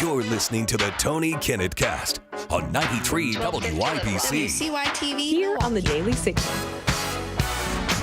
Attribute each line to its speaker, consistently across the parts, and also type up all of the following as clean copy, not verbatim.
Speaker 1: You're listening to the Tony Kinnett Cast on 93 WYPC.
Speaker 2: WCYTV
Speaker 3: Here on the Daily Signal.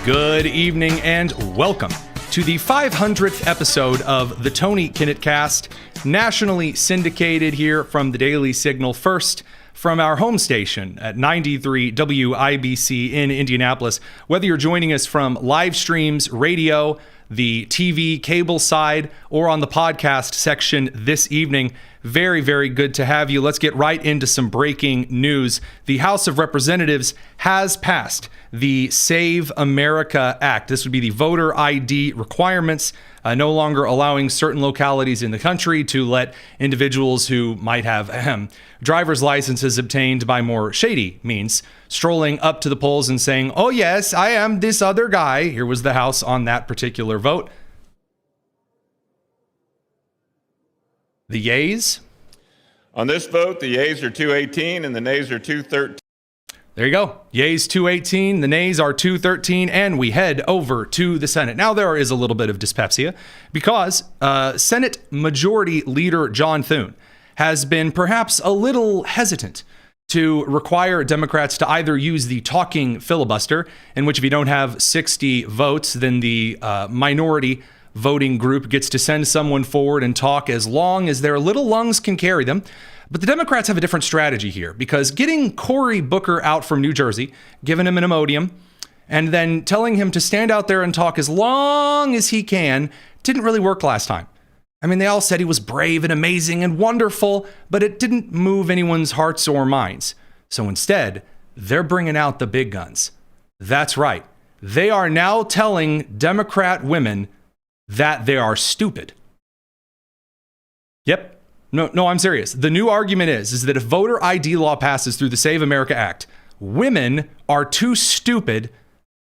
Speaker 4: Good evening and welcome to the 500th episode of the Tony Kinnett Cast, nationally syndicated here from the Daily Signal, first from our home station at 93 WIBC in Indianapolis. Whether you're joining us from live streams, radio, the TV cable side, or on the podcast section this evening, very, very good to have you. Let's get right into some breaking news. The House of Representatives has passed the Save America Act. This would be the voter ID requirements, no longer allowing certain localities in the country to let individuals who might have driver's licenses obtained by more shady means strolling up to the polls and saying, "Oh yes, I am this other guy." Here was the House on that particular vote. The yeas?
Speaker 5: On this vote, the yeas are 218 and the nays are 213.
Speaker 4: There you go. Yeas 218, the nays are 213, and we head over to the Senate. Now there is a little bit of dyspepsia because Senate Majority Leader John Thune has been perhaps a little hesitant to require Democrats to either use the talking filibuster, in which if you don't have 60 votes, then the minority voting group gets to send someone forward and talk as long as their little lungs can carry them. But the Democrats have a different strategy here, because getting Cory Booker out from New Jersey, giving him an Imodium, and then telling him to stand out there and talk as long as he can didn't really work last time. I mean, they all said he was brave and amazing and wonderful, but it didn't move anyone's hearts or minds. So instead, they're bringing out the big guns. That's right. They are now telling Democrat women that they are stupid. Yep. No, I'm serious. The new argument is that if voter ID law passes through the Save America Act, women are too stupid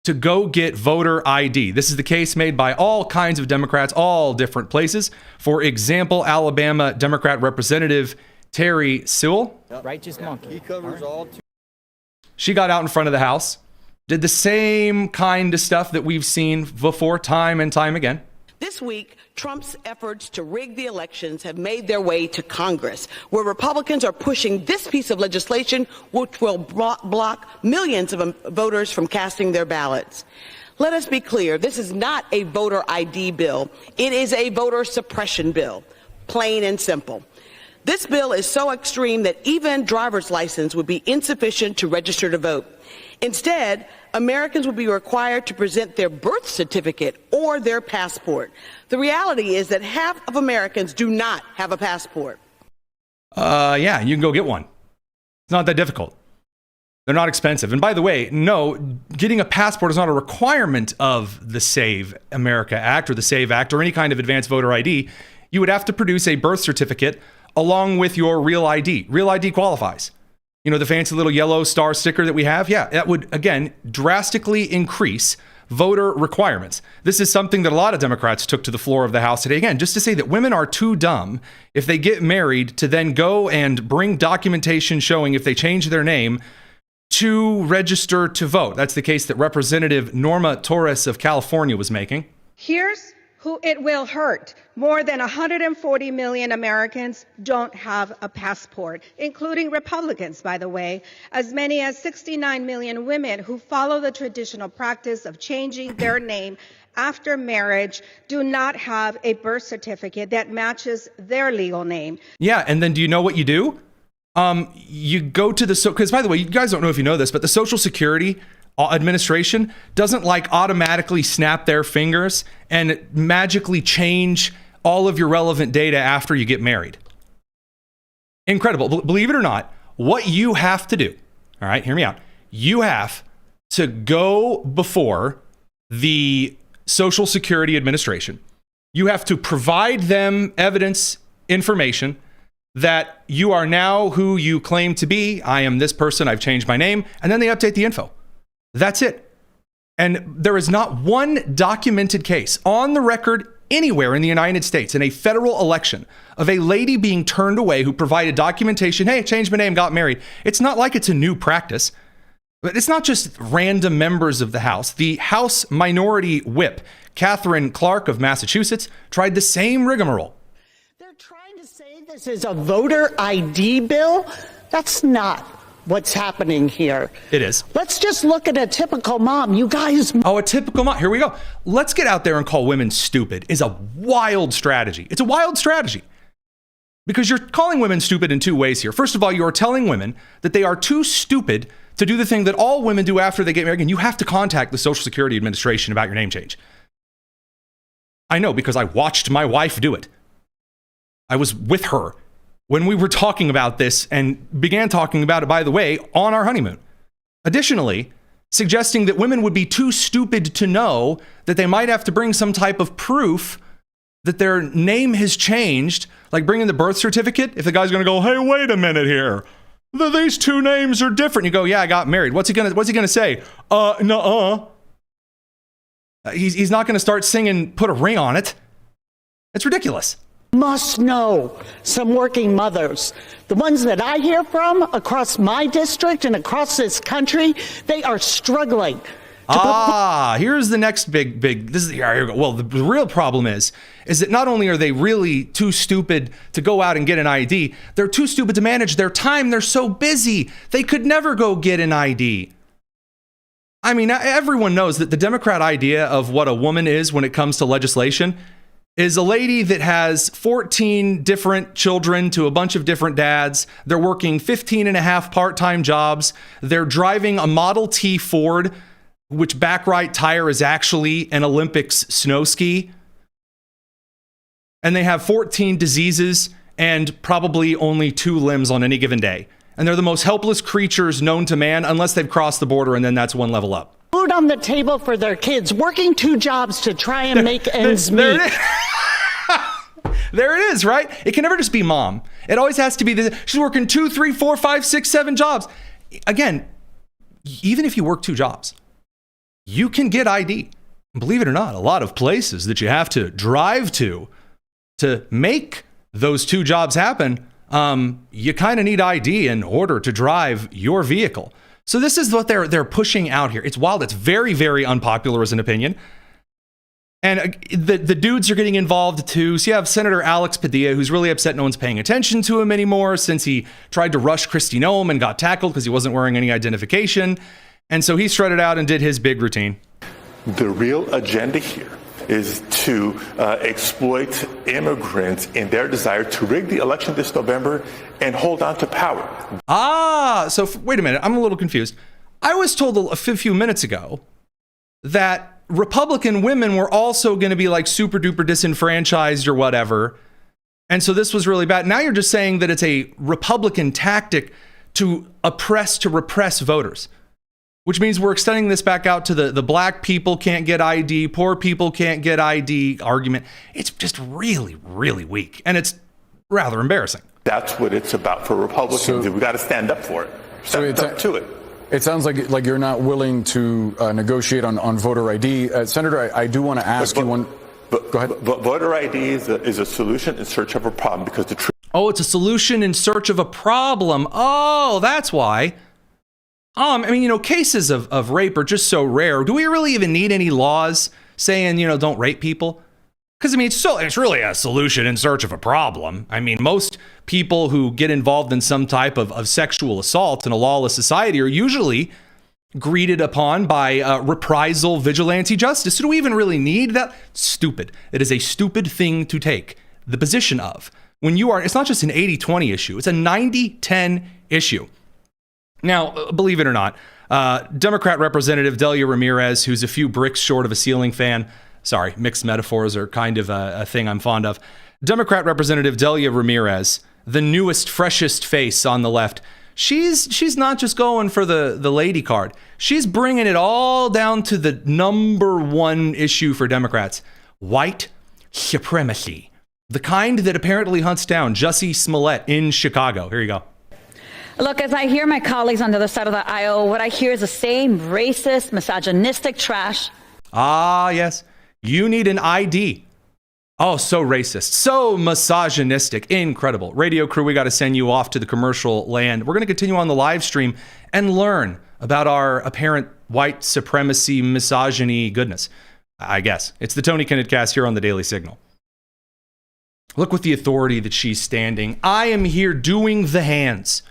Speaker 4: to go get voter ID. This is the case made by all kinds of Democrats, all different places. For example, Alabama Democrat Representative Terry Sewell.
Speaker 6: Righteous monkey. He covers all.
Speaker 4: She got out in front of the House, did the same kind of stuff that we've seen before time and time again.
Speaker 7: This week, Trump's efforts to rig the elections have made their way to Congress, where Republicans are pushing this piece of legislation, which will block millions of voters from casting their ballots. Let us be clear, this is not a voter ID bill. It is a voter suppression bill, plain and simple. This bill is so extreme that even driver's license would be insufficient to register to vote. Instead, Americans would be required to present their birth certificate or their passport. The reality is that half of Americans do not have a passport.
Speaker 4: Yeah, you can go get one. It's not that difficult. They're not expensive. And by the way, no, getting a passport is not a requirement of the Save America Act or the SAVE Act or any kind of advanced voter ID. You would have to produce a birth certificate along with your real ID. Real ID qualifies. You know, the fancy little yellow star sticker that we have? Yeah, that would, again, drastically increase voter requirements. This is something that a lot of Democrats took to the floor of the House today, again, just to say that women are too dumb if they get married to then go and bring documentation showing if they change their name to register to vote. That's the case that Representative Norma Torres of California was making.
Speaker 8: Here's who it will hurt. More than 140 million Americans don't have a passport, including Republicans, by the way. As many as 69 million women who follow the traditional practice of changing their name after marriage do not have a birth certificate that matches their legal name.
Speaker 4: Yeah, and then do you know what you do? You go to the, because by the way, you guys don't know if you know this, but the Social Security Administration doesn't like automatically snap their fingers and magically change all of your relevant data after you get married. Incredible. Believe it or not, what you have to do, all right, hear me out. You have to go before the Social Security Administration. You have to provide them evidence, information that you are now who you claim to be. I am this person. I've changed my name. And then they update the info. That's it. And there is not one documented case on the record anywhere in the United States in a federal election of a lady being turned away who provided documentation. Hey, changed my name, got married. It's not like it's a new practice. But it's not just random members of the House. The House Minority Whip, Catherine Clark of Massachusetts, tried the same rigmarole.
Speaker 7: They're trying to
Speaker 2: to say this is a voter ID bill? That's not what's happening here.
Speaker 4: It is.
Speaker 2: Let's just look at a typical mom. You guys.
Speaker 4: Oh, a typical mom. Here we go. Let's get out there and call women stupid is a wild strategy. It's a wild strategy. Because you're calling women stupid in two ways here. First of all, you are telling women that they are too stupid to do the thing that all women do after they get married. And you have to contact the Social Security Administration about your name change. I know because I watched my wife do it. I was with her when we were talking about this and began talking about it, by the way, on our honeymoon. Additionally, suggesting that women would be too stupid to know that they might have to bring some type of proof that their name has changed, like bringing the birth certificate. If the guy's going to go, hey, wait a minute here. These two names are different. You go, yeah, I got married. What's he gonna say? Nuh-uh. He's not going to start singing, put a ring on it. It's ridiculous.
Speaker 2: Must know some working mothers. The ones that I hear from across my district and across this country, they are struggling.
Speaker 4: Here's the next big, this is, here we go. Well, the real problem is that not only are they really too stupid to go out and get an ID, they're too stupid to manage their time. They're so busy. They could never go get an ID. I mean, everyone knows that the Democrat idea of what a woman is when it comes to legislation is a lady that has 14 different children to a bunch of different dads. They're working 15 and a half part-time jobs. They're driving a Model T Ford, which back right tire is actually an Olympics snow ski. And they have 14 diseases and probably only 2 limbs on any given day. And they're the most helpless creatures known to man unless they've crossed the border, and then that's one level up.
Speaker 2: Food on the table for their kids, working 2 jobs to try and make ends meet.
Speaker 4: There it is, right? It can never just be mom. It always has to be this. She's working 2, 3, 4, 5, 6, 7 jobs. Again, even if you work 2 jobs, you can get ID. Believe it or not, a lot of places that you have to drive to make those 2 jobs happen, you kind of need ID in order to drive your vehicle. So this is what they're pushing out here. It's wild. It's very, very unpopular as an opinion. And the dudes are getting involved too. So you have Senator Alex Padilla, who's really upset no one's paying attention to him anymore since he tried to rush Kristi Noem and got tackled because he wasn't wearing any identification. And so he strutted out and did his big routine.
Speaker 3: The real agenda here is to exploit immigrants in their desire to rig the election this November and hold on to power.
Speaker 4: So wait a minute. I'm a little confused. I was told a few minutes ago that Republican women were also going to be like super duper disenfranchised or whatever. And so this was really bad. Now you're just saying that it's a Republican tactic to repress voters, which means we're extending this back out to the black people can't get ID, poor people can't get ID argument. It's just really, really weak. And it's rather embarrassing.
Speaker 3: That's what it's about for Republicans. So, we got to stand up for it. Stand up to it.
Speaker 9: It sounds like you're not willing to negotiate on voter ID. Senator, I do want to ask you one. Go ahead.
Speaker 3: Voter ID is a solution in search of a problem because the truth.
Speaker 4: Oh, it's a solution in search of a problem. Oh, that's why. I mean, cases of rape are just so rare. Do we really even need any laws saying, don't rape people? Because, I mean, it's really a solution in search of a problem. I mean, most people who get involved in some type of sexual assault in a lawless society are usually greeted upon by reprisal vigilante justice. So do we even really need that? Stupid. It is a stupid thing to take the position of. When it's not just an 80-20 issue, it's a 90-10 issue. Now, believe it or not, Democrat Representative Delia Ramirez, who's a few bricks short of a ceiling fan, sorry, mixed metaphors are kind of a thing I'm fond of. Democrat Representative Delia Ramirez, the newest, freshest face on the left, she's not just going for the lady card. She's bringing it all down to the number one issue for Democrats, white supremacy. The kind that apparently hunts down Jussie Smollett in Chicago. Here you go.
Speaker 10: Look, as I hear my colleagues on the other side of the aisle, what I hear is the same racist, misogynistic trash.
Speaker 4: Ah, yes. You need an ID. Oh, so racist, so misogynistic, incredible. Radio crew, we got to send you off to the commercial land. We're going to continue on the live stream and learn about our apparent white supremacy, misogyny goodness. I guess. It's the Tony Kinnett Cast here on the Daily Signal. Look with the authority that she's standing. I am here doing the hands.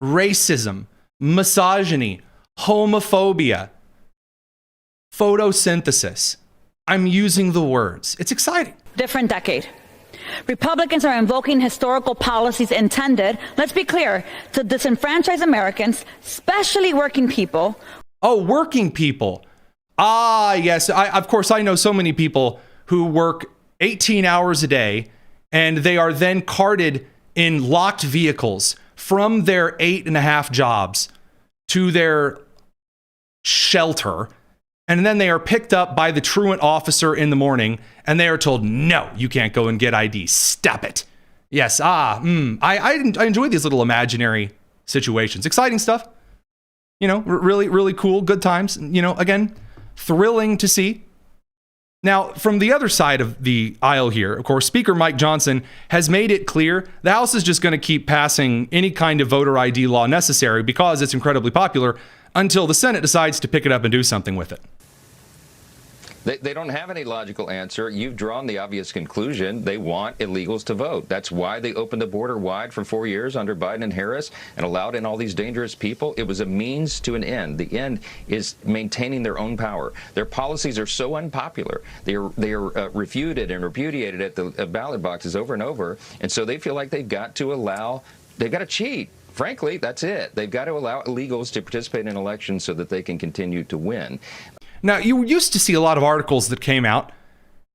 Speaker 4: Racism, misogyny, homophobia, photosynthesis. I'm using the words. It's exciting.
Speaker 10: Different decade. Republicans are invoking historical policies intended, let's be clear, to disenfranchise Americans, especially working people.
Speaker 4: Oh, working people. Ah, yes. Of course, I know so many people who work 18 hours a day, and they are then carted in locked vehicles from their 8.5 jobs to their shelter. And then they are picked up by the truant officer in the morning, and they are told, no, you can't go and get ID. Stop it. Yes. I enjoy these little imaginary situations. Exciting stuff. You know, really, really cool. Good times. You know, again, thrilling to see. Now, from the other side of the aisle here, of course, Speaker Mike Johnson has made it clear the House is just going to keep passing any kind of voter ID law necessary because it's incredibly popular until the Senate decides to pick it up and do something with it.
Speaker 11: They don't have any logical answer. You've drawn the obvious conclusion. They want illegals to vote. That's why they opened the border wide for 4 years under Biden and Harris and allowed in all these dangerous people. It was a means to an end. The end is maintaining their own power. Their policies are so unpopular. They are refuted and repudiated at the ballot boxes over and over. And so they feel like they've got to cheat. Frankly, that's it. They've got to allow illegals to participate in elections so that they can continue to win.
Speaker 4: Now, you used to see a lot of articles that came out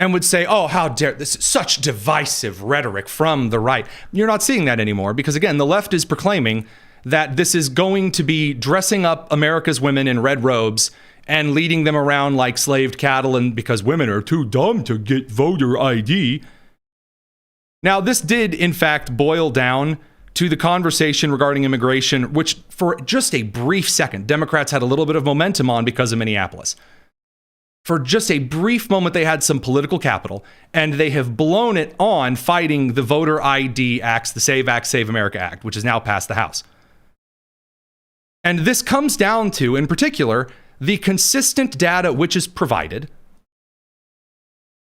Speaker 4: and would say, oh, how dare this, such divisive rhetoric from the right. You're not seeing that anymore because, again, the left is proclaiming that this is going to be dressing up America's women in red robes and leading them around like slaved cattle, and because women are too dumb to get voter ID. Now, this did, in fact, boil down to the conversation regarding immigration, which for just a brief second, Democrats had a little bit of momentum on because of Minneapolis. For just a brief moment, they had some political capital, and they have blown it on fighting the voter ID acts, the Save Act, Save America Act, which has now passed the House. And this comes down to, in particular, the consistent data which is provided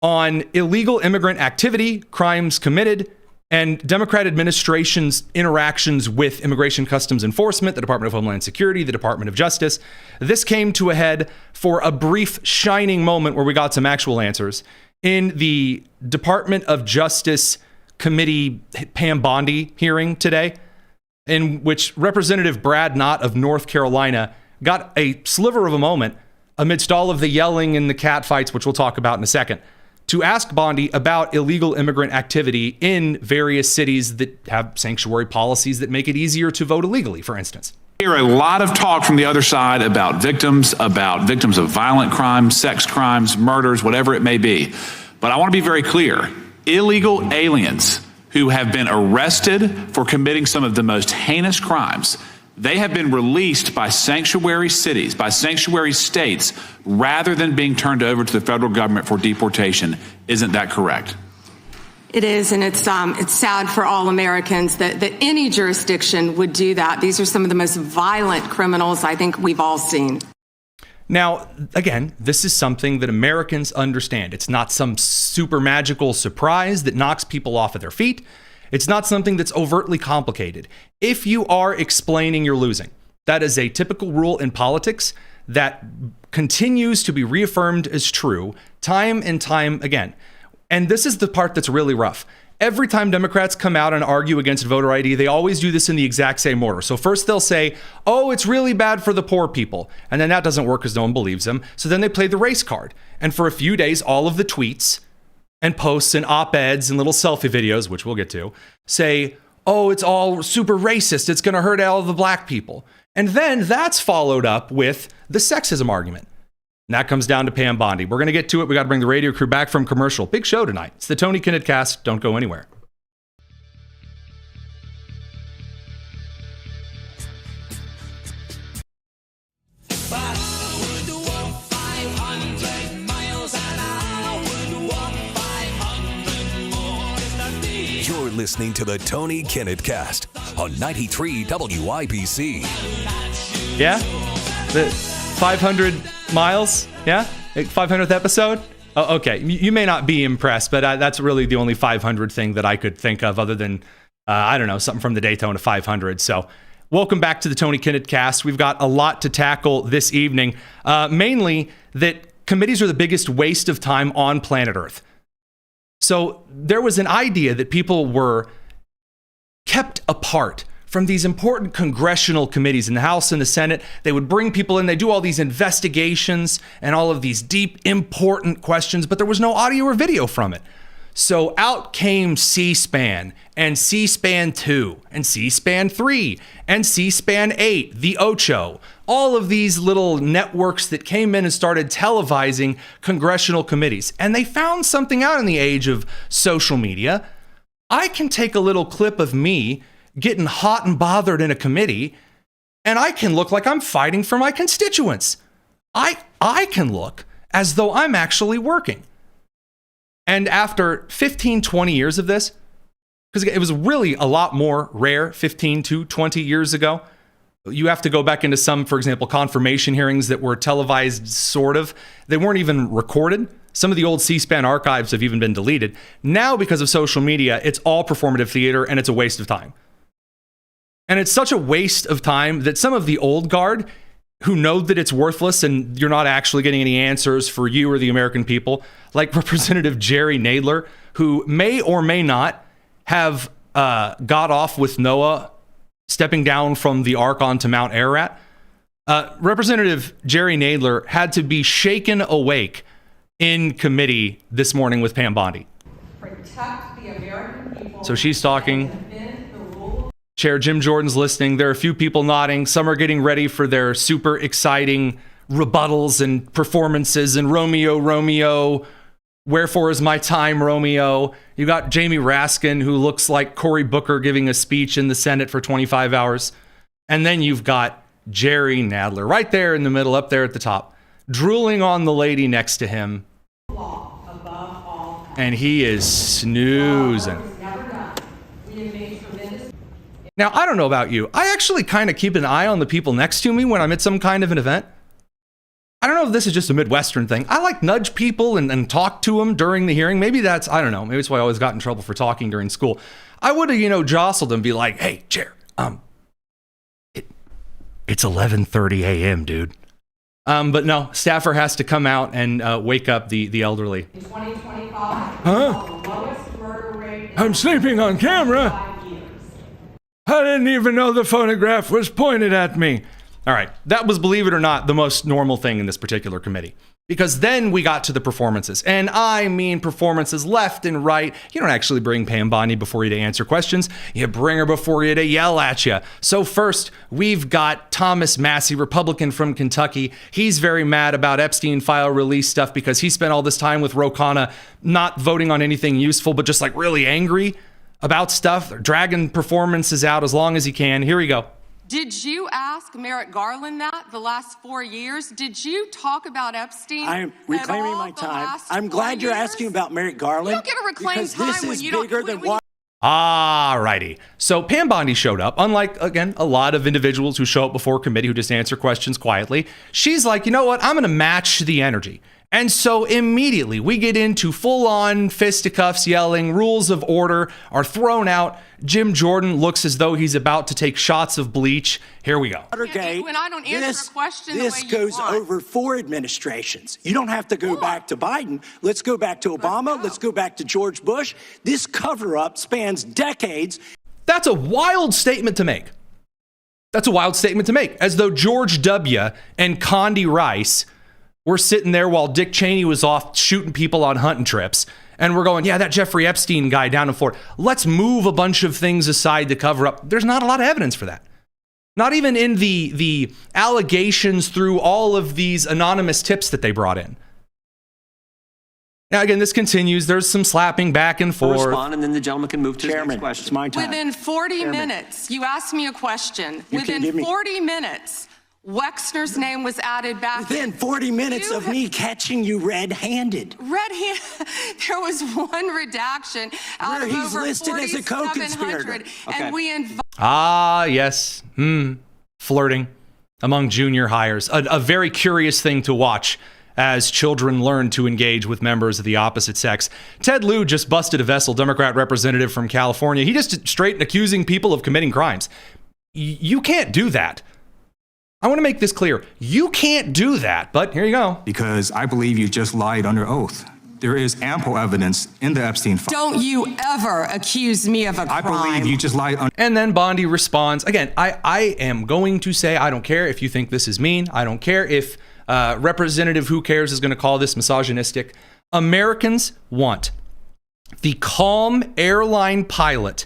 Speaker 4: on illegal immigrant activity, crimes committed, and Democrat administration's interactions with Immigration Customs Enforcement, the Department of Homeland Security, the Department of Justice. This came to a head for a brief shining moment where we got some actual answers in the Department of Justice Committee Pam Bondi hearing today, in which Representative Brad Knott of North Carolina got a sliver of a moment amidst all of the yelling and the catfights, which we'll talk about in a second, to ask Bondi about illegal immigrant activity in various cities that have sanctuary policies that make it easier to vote illegally, for instance.
Speaker 12: I hear a lot of talk from the other side about victims of violent crimes, sex crimes, murders, whatever it may be. But I want to be very clear. Illegal aliens who have been arrested for committing some of the most heinous crimes, they have been released by sanctuary cities, by sanctuary states, rather than being turned over to the federal government for deportation. Isn't that correct?
Speaker 13: It is, and it's sad for all Americans that any jurisdiction would do that. These are some of the most violent criminals I think we've all seen.
Speaker 4: Now, again, this is something that Americans understand. It's not some super magical surprise that knocks people off of their feet. It's not something that's overtly complicated. If you are explaining, you're losing. That is a typical rule in politics that continues to be reaffirmed as true time and time again. And this is the part that's really rough. Every time Democrats come out and argue against voter ID, they always do this in the exact same order. So first they'll say, oh, it's really bad for the poor people. And then that doesn't work because no one believes them. So then they play the race card. And for a few days, all of the tweets and posts and op-eds and little selfie videos, which we'll get to, say, oh, it's all super racist. It's going to hurt all of the black people. And then that's followed up with the sexism argument. And that comes down to Pam Bondi. We're going to get to it. We got to bring the radio crew back from commercial. Big show tonight. It's the Tony Kinnett Cast. Don't go anywhere.
Speaker 1: You're listening to the Tony Kinnett Cast on 93 WIPC.
Speaker 4: Yeah? The 500 miles? Yeah? 500th episode? Oh, okay. You may not be impressed, but that's really the only 500 thing that I could think of other than, I don't know, something from the Daytona 500. So welcome back to the Tony Kinnett Cast. We've got a lot to tackle this evening, mainly that committees are the biggest waste of time on planet Earth. So there was an idea that people were kept apart from these important congressional committees in the House and the Senate. They would bring people in, they do all these investigations and all of these deep, important questions, but there was no audio or video from it. So out came C-SPAN and C-SPAN 2 and C-SPAN 3 and C-SPAN 8, the Ocho, all of these little networks that came in and started televising congressional committees. And they found something out in the age of social media. I can take a little clip of me getting hot and bothered in a committee, and I can look like I'm fighting for my constituents. I can look as though I'm actually working. And after 15, 20 years of this, because it was really a lot more rare 15 to 20 years ago, you have to go back into some, for example, confirmation hearings that were televised, sort of. They weren't even recorded. Some of the old C-SPAN archives have even been deleted. Now, because of social media, it's all performative theater, and it's a waste of time. And it's such a waste of time that some of the old guard who know that it's worthless and you're not actually getting any answers for you or the American people, like Representative Jerry Nadler, who may or may not have got off with Noah stepping down from the Ark onto Mount Ararat. Representative Jerry Nadler had to be shaken awake in committee this morning with Pam Bondi.
Speaker 13: Protect the American people.
Speaker 4: So she's talking. Chair Jim Jordan's listening. There are a few people nodding. Some are getting ready for their super exciting rebuttals and performances and Romeo, wherefore is my time, Romeo. You got Jamie Raskin, who looks like Cory Booker giving a speech in the Senate for 25 hours. And then you've got Jerry Nadler right there in the middle, up there at the top, drooling on the lady next to him. And he is snoozing. Now, I don't know about you. I actually kind of keep an eye on the people next to me when I'm at some kind of an event. I don't know if this is just a Midwestern thing. I like nudge people and talk to them during the hearing. Maybe that's, I don't know. Maybe that's why I always got in trouble for talking during school. I would have, jostled them, be like, hey, Chair, it's 11:30 a.m., dude. But no, staffer has to come out and wake up the elderly.
Speaker 13: In 2025,
Speaker 4: huh?
Speaker 13: the lowest murder rate.
Speaker 4: I'm sleeping on camera. I didn't even know the photograph was pointed at me. All right, that was, believe it or not, the most normal thing in this particular committee. Because then we got to the performances. And I mean performances left and right. You don't actually bring Pam Bondi before you to answer questions. You bring her before you to yell at you. So first, we've got Thomas Massey, Republican from Kentucky. He's very mad about Epstein file release stuff because he spent all this time with Ro Khanna not voting on anything useful, but just like really angry about stuff. They're dragging performances out as long as he can. Here we go.
Speaker 13: Did you ask Merrick Garland that the last 4 years? Did you talk about Epstein?
Speaker 14: I'm reclaiming my time. I'm glad you're asking about Merrick Garland.
Speaker 13: You don't get to reclaim time when you don't.
Speaker 14: This is bigger than what.
Speaker 4: Alrighty. So Pam Bondi showed up. Unlike, again, a lot of individuals who show up before committee who just answer questions quietly. She's like, you know what? I'm going to match the energy. And so immediately we get into full-on fisticuffs, yelling, rules of order are thrown out. Jim Jordan looks as though he's about to take shots of bleach. Here we go.
Speaker 13: When I don't answer a question
Speaker 14: this
Speaker 13: the way you
Speaker 14: goes
Speaker 13: want.
Speaker 14: over 4 administrations. You don't have to go back to Biden. Let's go back to Obama. Let's go back to George Bush. This cover-up spans decades.
Speaker 4: That's a wild statement to make. That's a wild statement to make. As though George W. and Condi Rice were sitting there while Dick Cheney was off shooting people on hunting trips. And we're going, yeah, that Jeffrey Epstein guy down in Florida. Let's move a bunch of things aside to cover up. There's not a lot of evidence for that. Not even in the allegations through all of these anonymous tips that they brought in. Now, again, this continues. There's some slapping back and forth.
Speaker 15: Respond, and then the gentleman can move to the next question.
Speaker 14: It's my time.
Speaker 13: Within 40 minutes, you asked me a question. Within 40 minutes, Wexner's name was added back.
Speaker 14: Within 40 minutes of me catching you red-handed.
Speaker 13: There was one redaction out
Speaker 14: where
Speaker 13: of
Speaker 14: he's
Speaker 13: over
Speaker 14: listed as a co-conspirator.
Speaker 13: And we
Speaker 4: yes. Flirting among junior hires. A very curious thing to watch as children learn to engage with members of the opposite sex. Ted Lieu just busted a vessel, Democrat representative from California. He just straight accusing people of committing crimes. You can't do that. I want to make this clear. You can't do that, but here you go.
Speaker 16: Because I believe you just lied under oath. There is ample evidence in the Epstein file.
Speaker 13: Don't you ever accuse me of a crime.
Speaker 16: I believe you just lied.
Speaker 4: And then Bondi responds, again, I am going to say, I don't care if you think this is mean. I don't care if Representative Who Cares is going to call this misogynistic. Americans want the calm airline pilot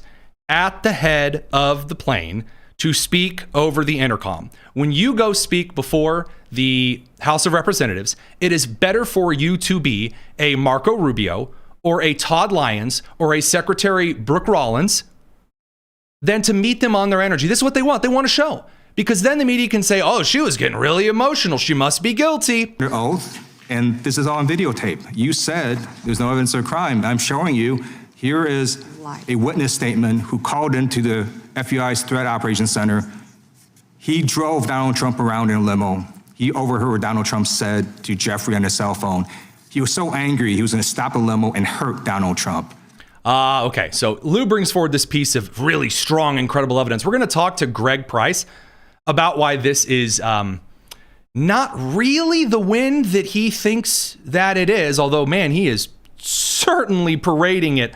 Speaker 4: at the head of the plane to speak over the intercom. When you go speak before the House of Representatives, it is better for you to be a Marco Rubio or a Todd Lyons or a Secretary Brooke Rollins than to meet them on their energy. This is what they want. They want a show. Because then the media can say, oh, she was getting really emotional. She must be guilty.
Speaker 16: Under oath, and this is all on videotape. You said there's no evidence of crime. I'm showing you. Here is a witness statement who called into the FBI's Threat Operations Center. He drove Donald Trump around in a limo. He overheard what Donald Trump said to Jeffrey on his cell phone. He was so angry, he was going to stop a limo and hurt Donald Trump.
Speaker 4: Okay, so Lou brings forward this piece of really strong, incredible evidence. We're going to talk to Greg Price about why this is not really the win that he thinks that it is, although, man, he is certainly parading it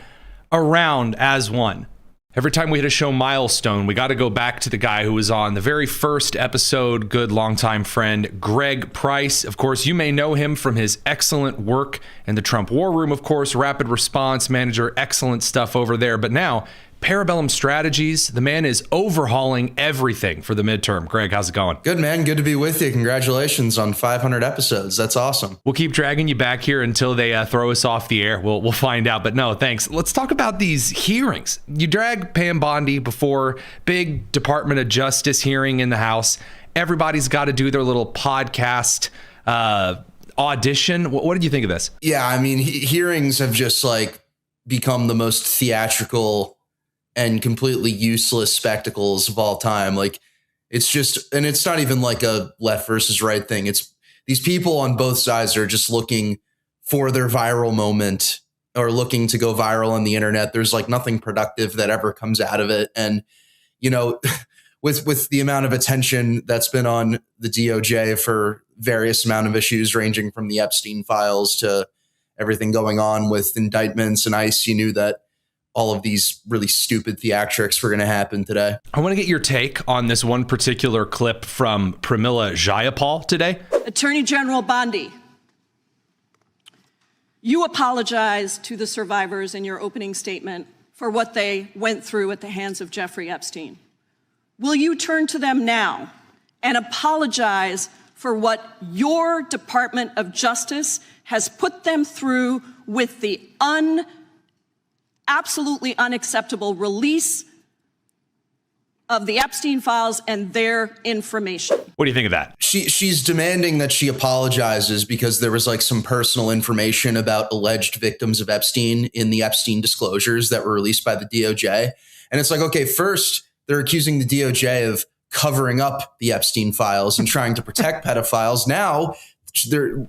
Speaker 4: around as one. Every time we hit a show milestone, we got to go back to the guy who was on the very first episode, good longtime friend, Greg Price. Of course, you may know him from his excellent work in the Trump War Room, of course, rapid response manager, excellent stuff over there. But now, Parabellum Strategies, the man is overhauling everything for the midterm. Greg, how's it going?
Speaker 17: Good, man. Good to be with you. Congratulations on 500 episodes. That's awesome.
Speaker 4: We'll keep dragging you back here until they throw us off the air. We'll find out. But no, thanks. Let's talk about these hearings. You drag Pam Bondi before big Department of Justice hearing in the House. Everybody's got to do their little podcast audition. What did you think of this?
Speaker 17: Yeah, I mean, hearings have just become the most theatrical and completely useless spectacles of all time. It's just, and it's not even like a left versus right thing. It's these people on both sides are just looking for their viral moment or looking to go viral on the internet. There's nothing productive that ever comes out of it. And, with the amount of attention that's been on the DOJ for various amount of issues, ranging from the Epstein files to everything going on with indictments and ICE, you knew that all of these really stupid theatrics were going to happen today.
Speaker 4: I want to get your take on this one particular clip from Pramila Jayapal today.
Speaker 18: Attorney General Bondi, you apologized to the survivors in your opening statement for what they went through at the hands of Jeffrey Epstein. Will you turn to them now and apologize for what your Department of Justice has put them through with the absolutely unacceptable release of the Epstein files and their information?
Speaker 4: What do you think of that?
Speaker 17: She's demanding that she apologizes because there was some personal information about alleged victims of Epstein in the Epstein disclosures that were released by the DOJ. And it's okay, first they're accusing the DOJ of covering up the Epstein files and trying to protect pedophiles. Now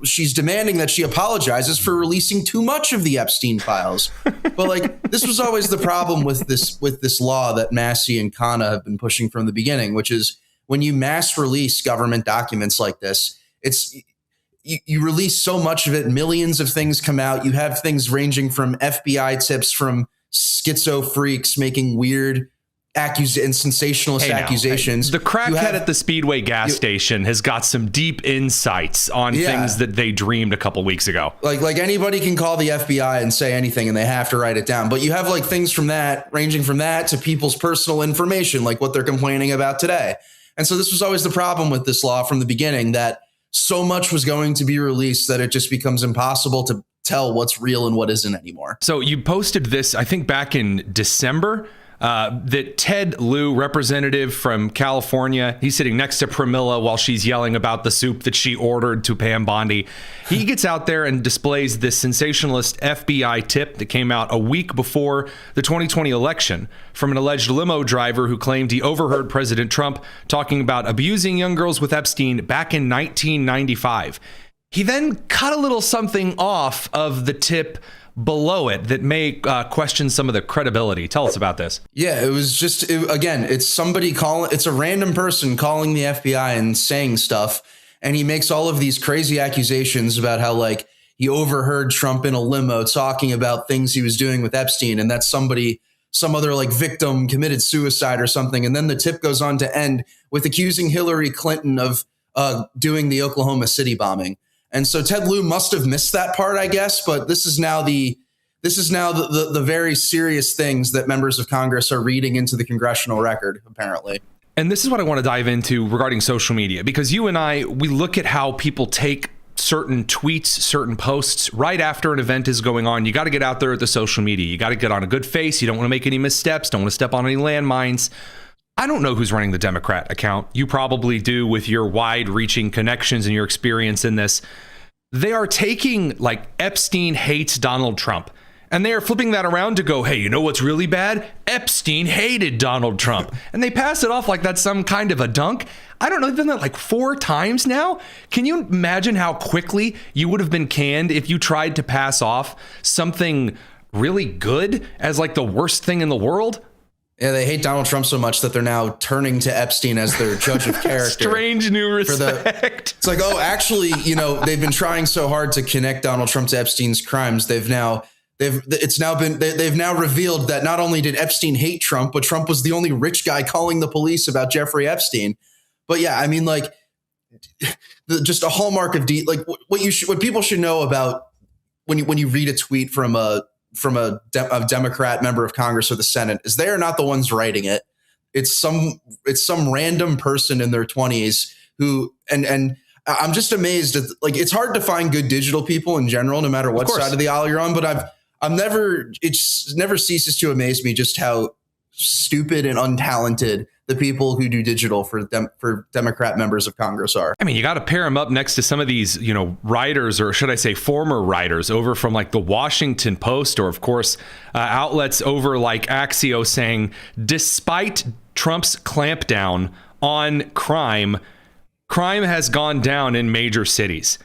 Speaker 17: she's demanding that she apologizes for releasing too much of the Epstein files. But this was always the problem with this law that Massey and Khanna have been pushing from the beginning, which is when you mass release government documents like this, it's you release so much of it, millions of things come out. You have things ranging from FBI tips from schizo freaks making weird and sensationalist accusations.
Speaker 4: The crackhead at the Speedway gas station has got some deep insights on things that they dreamed a couple weeks ago.
Speaker 17: Like anybody can call the FBI and say anything and they have to write it down. But you have things from that, ranging from that to people's personal information, like what they're complaining about today. And so this was always the problem with this law from the beginning, that so much was going to be released that it just becomes impossible to tell what's real and what isn't anymore.
Speaker 4: So you posted this, I think, back in December. That Ted Lieu, representative from California, he's sitting next to Pramila while she's yelling about the soup that she ordered to Pam Bondi. He gets out there and displays this sensationalist FBI tip that came out a week before the 2020 election from an alleged limo driver who claimed he overheard President Trump talking about abusing young girls with Epstein back in 1995. He then cut a little something off of the tip below it that may question some of the credibility. Tell us about this.
Speaker 17: Yeah, it was just, again, it's somebody calling, it's a random person calling the FBI and saying stuff. And he makes all of these crazy accusations about how, like, he overheard Trump in a limo talking about things he was doing with Epstein, and that somebody, some other like victim committed suicide or something. And then the tip goes on to end with accusing Hillary Clinton of doing the Oklahoma City bombing. And so Ted Lieu must have missed that part, I guess. But this is now the very serious things that members of Congress are reading into the congressional record, apparently.
Speaker 4: And this is what I want to dive into regarding social media, because you and I, we look at how people take certain tweets, certain posts right after an event is going on. You got to get out there at the social media. You got to get on a good face. You don't want to make any missteps. Don't want to step on any landmines. I don't know who's running the Democrat account. You probably do with your wide-reaching connections and your experience in this. They are taking like Epstein hates Donald Trump, and they are flipping that around to go, hey, you know what's really bad? Epstein hated Donald Trump. And they pass it off like that's some kind of a dunk. I don't know, they've done that like 4 times now. Can you imagine how quickly you would have been canned if you tried to pass off something really good as like the worst thing in the world?
Speaker 17: Yeah, they hate Donald Trump so much that they're now turning to Epstein as their judge of character.
Speaker 4: Strange new respect.
Speaker 17: It's like, oh, actually, you know, they've been trying so hard to connect Donald Trump to Epstein's crimes. They've now revealed that not only did Epstein hate Trump, but Trump was the only rich guy calling the police about Jeffrey Epstein. But yeah, I mean, like, just a hallmark of what people should know about when you read a tweet from a Democrat member of Congress or the Senate is they are not the ones writing it. It's some random person in their 20s who, and I'm just amazed at, like, it's hard to find good digital people in general, no matter what side of the aisle you're on. But it never ceases to amaze me just how stupid and untalented the people who do digital for Democrat members of Congress are.
Speaker 4: I mean, you got to pair them up next to some of these, you know, writers, or should I say former writers over from like the Washington Post, or of course, outlets over like Axios saying, despite Trump's clampdown on crime has gone down in major cities.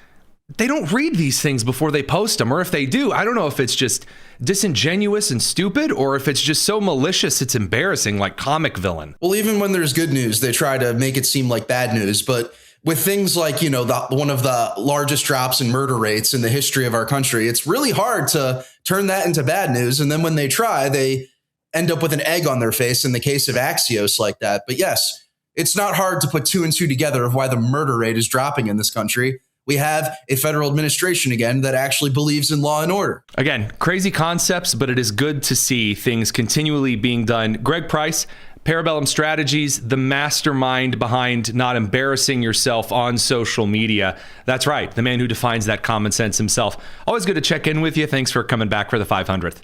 Speaker 4: They don't read these things before they post them, or if they do, I don't know if it's just disingenuous and stupid, or if it's just so malicious it's embarrassing, like comic villain.
Speaker 17: Well, even when there's good news, they try to make it seem like bad news. But with things like, you know, one of the largest drops in murder rates in the history of our country, it's really hard to turn that into bad news. And then when they try, they end up with an egg on their face in the case of Axios like that. But yes, it's not hard to put 2 and 2 together of why the murder rate is dropping in this country. We have a federal administration again that actually believes in law and order.
Speaker 4: Again, crazy concepts, but it is good to see things continually being done. Greg Price, Parabellum Strategies, the mastermind behind not embarrassing yourself on social media. That's right, the man who defines that common sense himself. Always good to check in with you. Thanks for coming back for the 500th.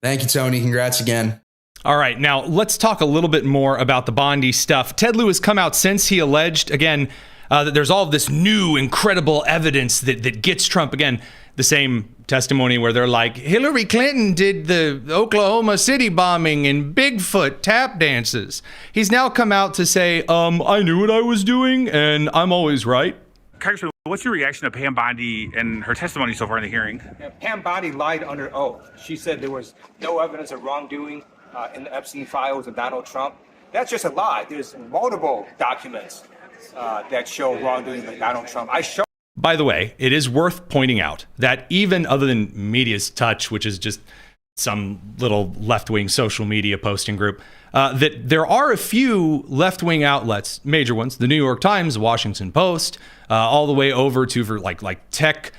Speaker 17: Thank you, Tony. Congrats again.
Speaker 4: All right, now let's talk a little bit more about the Bondi stuff. Ted Lieu has come out since he alleged, again, that there's all of this new, incredible evidence that gets Trump. Again, the same testimony where they're like, Hillary Clinton did the Oklahoma City bombing and Bigfoot tap dances. He's now come out to say, I knew what I was doing, and I'm always right.
Speaker 19: Congressman, what's your reaction to Pam Bondi and her testimony so far in the hearing?
Speaker 6: Pam Bondi lied under oath. She said there was no evidence of wrongdoing in the Epstein files of Donald Trump. That's just a lie. There's multiple documents that show wrongdoing by Donald Trump.
Speaker 4: By the way, it is worth pointing out that even other than Media's Touch, which is just some little left-wing social media posting group, that there are a few left-wing outlets, major ones, the New York Times, Washington Post, all the way over to for like tech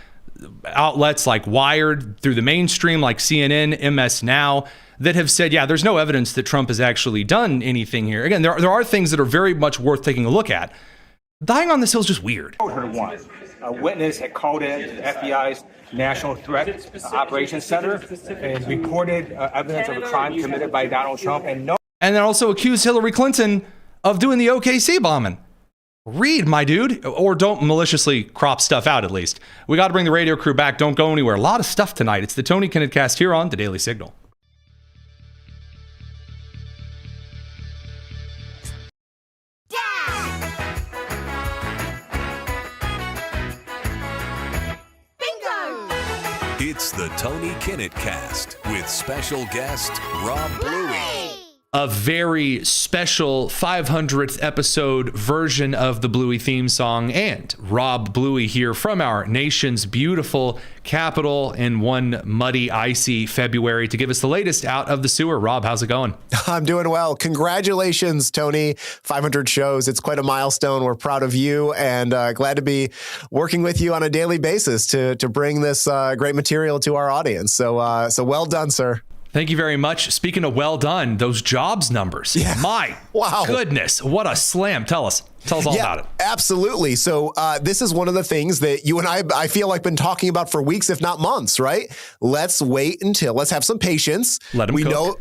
Speaker 4: outlets like Wired, through the mainstream like CNN, MS Now, that have said, yeah, there's no evidence that Trump has actually done anything here. Again, there are things that are very much worth taking a look at. Dying on this hill is just weird.
Speaker 6: A witness had called in to the FBI's National Threat Operations Center and reported evidence of a crime committed by Donald Trump, and
Speaker 4: then also accused Hillary Clinton of doing the OKC bombing. Read, my dude, or don't maliciously crop stuff out, at least. We got to bring the radio crew back. Don't go anywhere. A lot of stuff tonight. It's the Tony Kinnett Cast here on The Daily Signal.
Speaker 1: It's the Tony Kinnett Cast with special guest Rob Bluey.
Speaker 4: A very special 500th episode version of the Bluey theme song, and Rob Bluey here from our nation's beautiful capital in one muddy, icy February to give us the latest out of the sewer. Rob, how's it going?
Speaker 20: I'm doing well. Congratulations, Tony. 500 shows. It's quite a milestone. We're proud of you and glad to be working with you on a daily basis to bring this great material to our audience. So well done, sir.
Speaker 4: Thank you very much. Speaking of well done, those jobs numbers. Yeah. My goodness, what a slam. Tell us all about it.
Speaker 20: Absolutely. So this is one of the things that you and I feel like been talking about for weeks, if not months, right? Let's have some patience.
Speaker 4: Let them
Speaker 20: cook.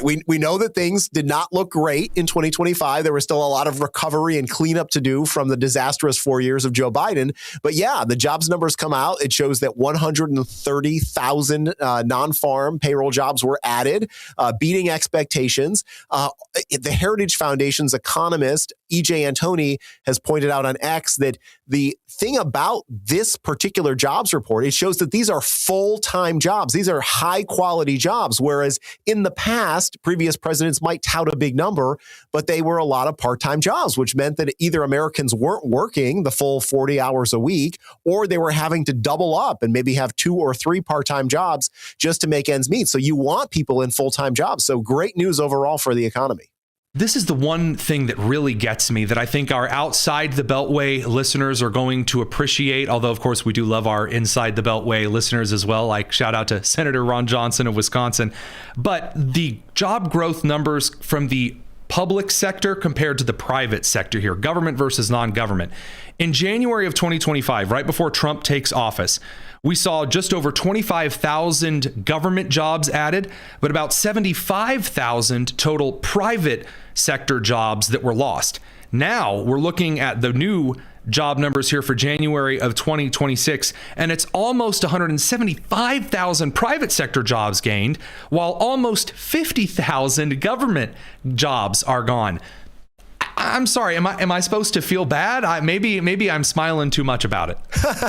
Speaker 20: We know that things did not look great in 2025. There was still a lot of recovery and cleanup to do from the disastrous 4 years of Joe Biden. But yeah, the jobs numbers come out. It shows that 130,000 non-farm payroll jobs were added, beating expectations. The Heritage Foundation's economist, E.J. Antoni, has pointed out on X that the thing about this particular jobs report, it shows that these are full-time jobs. These are high-quality jobs, whereas in the past, previous presidents might tout a big number, but they were a lot of part-time jobs, which meant that either Americans weren't working the full 40 hours a week, or they were having to double up and maybe have 2 or 3 part-time jobs just to make ends meet. So you want people in full-time jobs. So great news overall for the economy.
Speaker 4: This is the one thing that really gets me that I think our outside the Beltway listeners are going to appreciate, although, of course, we do love our inside the Beltway listeners as well, like shout out to Senator Ron Johnson of Wisconsin. But the job growth numbers from the public sector compared to the private sector here, government versus non-government. In January of 2025, right before Trump takes office, we saw just over 25,000 government jobs added, but about 75,000 total private sector jobs that were lost. Now we're looking at the new job numbers here for January of 2026, and it's almost 175,000 private sector jobs gained, while almost 50,000 government jobs are gone. I'm sorry. Am I supposed to feel bad? Maybe I'm smiling too much about it.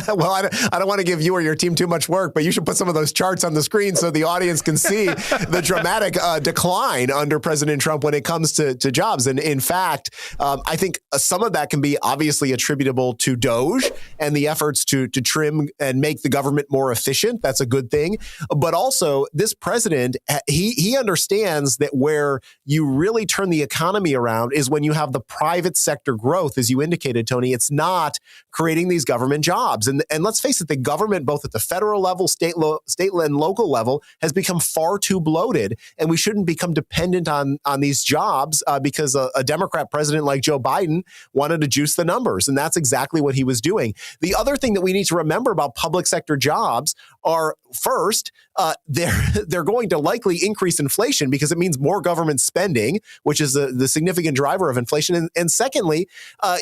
Speaker 20: Well, I don't want to give you or your team too much work, but you should put some of those charts on the screen so the audience can see the dramatic decline under President Trump when it comes to jobs. And in fact, I think some of that can be obviously attributable to DOGE and the efforts to trim and make the government more efficient. That's a good thing. But also, this president, he understands that where you really turn the economy around is when you have the private sector growth, as you indicated, Tony. It's not creating these government jobs. And let's face it, the government, both at the federal level, state and local level, has become far too bloated. And we shouldn't become dependent on these jobs because a Democrat president like Joe Biden wanted to juice the numbers. And that's exactly what he was doing. The other thing that we need to remember about public sector jobs are, first, they're going to likely increase inflation because it means more government spending, which is the significant driver of inflation. And secondly,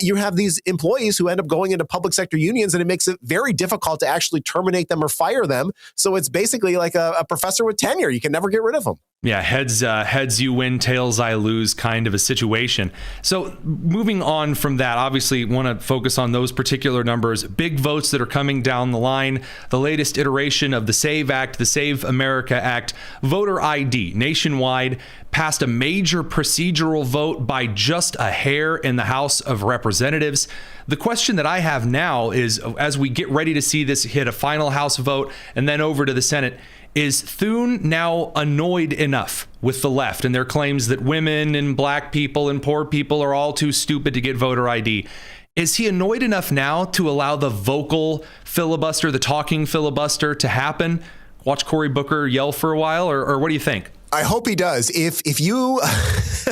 Speaker 20: you have these employees who end up going into public sector unions, and it makes it very difficult to actually terminate them or fire them. So it's basically like a professor with tenure. You can never get rid of them.
Speaker 4: Yeah, heads you win, tails I lose kind of a situation. So moving on from that, obviously want to focus on those particular numbers, big votes that are coming down the line, the latest iteration of the SAVE Act, the Save America Act, voter ID nationwide, passed a major procedural vote by just a hair in the House of Representatives. The question that I have now is, as we get ready to see this hit a final House vote and then over to the Senate, is Thune now annoyed enough with the left and their claims that women and black people and poor people are all too stupid to get voter ID? Is he annoyed enough now to allow the vocal filibuster, the talking filibuster to happen? Watch Cory Booker yell for a while, or what do you think?
Speaker 20: I hope he does. If you,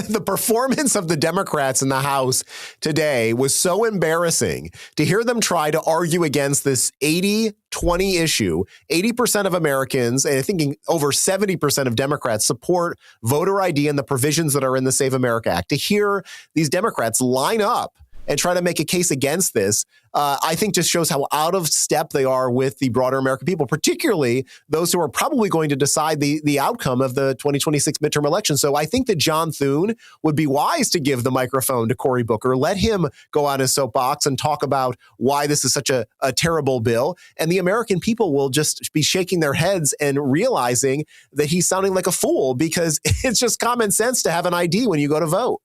Speaker 20: the performance of the Democrats in the House today was so embarrassing to hear them try to argue against this 80-20 issue. 80% of Americans, and I think over 70% of Democrats, support voter ID and the provisions that are in the Save America Act. To hear these Democrats line up and try to make a case against this, I think just shows how out of step they are with the broader American people, particularly those who are probably going to decide the outcome of the 2026 midterm election. So I think that John Thune would be wise to give the microphone to Cory Booker, let him go on his soapbox and talk about why this is such a terrible bill. And the American people will just be shaking their heads and realizing that he's sounding like a fool, because it's just common sense to have an ID when you go to vote.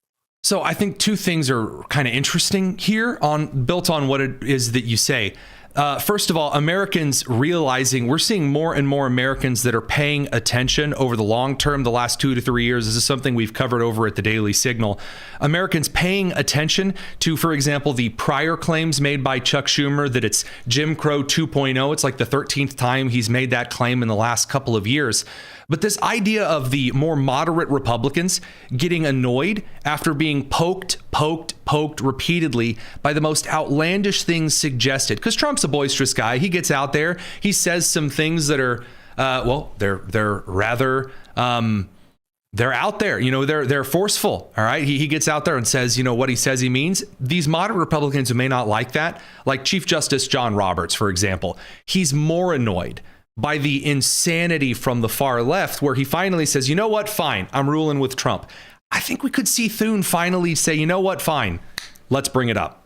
Speaker 4: So I think two things are kind of interesting here, built on what it is that you say. First of all, Americans realizing, we're seeing more and more Americans that are paying attention over the long term, the last 2 to 3 years. This is something we've covered over at the Daily Signal. Americans paying attention to, for example, the prior claims made by Chuck Schumer that it's Jim Crow 2.0. It's like the 13th time he's made that claim in the last couple of years. But this idea of the more moderate Republicans getting annoyed after being poked repeatedly by the most outlandish things suggested, because Trump's a boisterous guy. He gets out there, he says some things that are, they're rather, they're out there, they're forceful. All right. He gets out there and says, what he says he means. These moderate Republicans who may not like that, like Chief Justice John Roberts, for example, he's more annoyed by the insanity from the far left, where he finally says, you know what, fine, I'm ruling with Trump. I think we could see Thune finally say, you know what, fine, let's bring it up.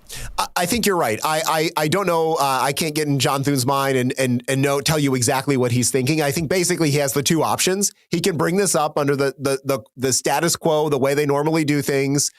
Speaker 20: I think you're right. I don't know. I can't get in John Thune's mind and tell you exactly what he's thinking. I think basically he has the two options. He can bring this up under the status quo, the way they normally do things.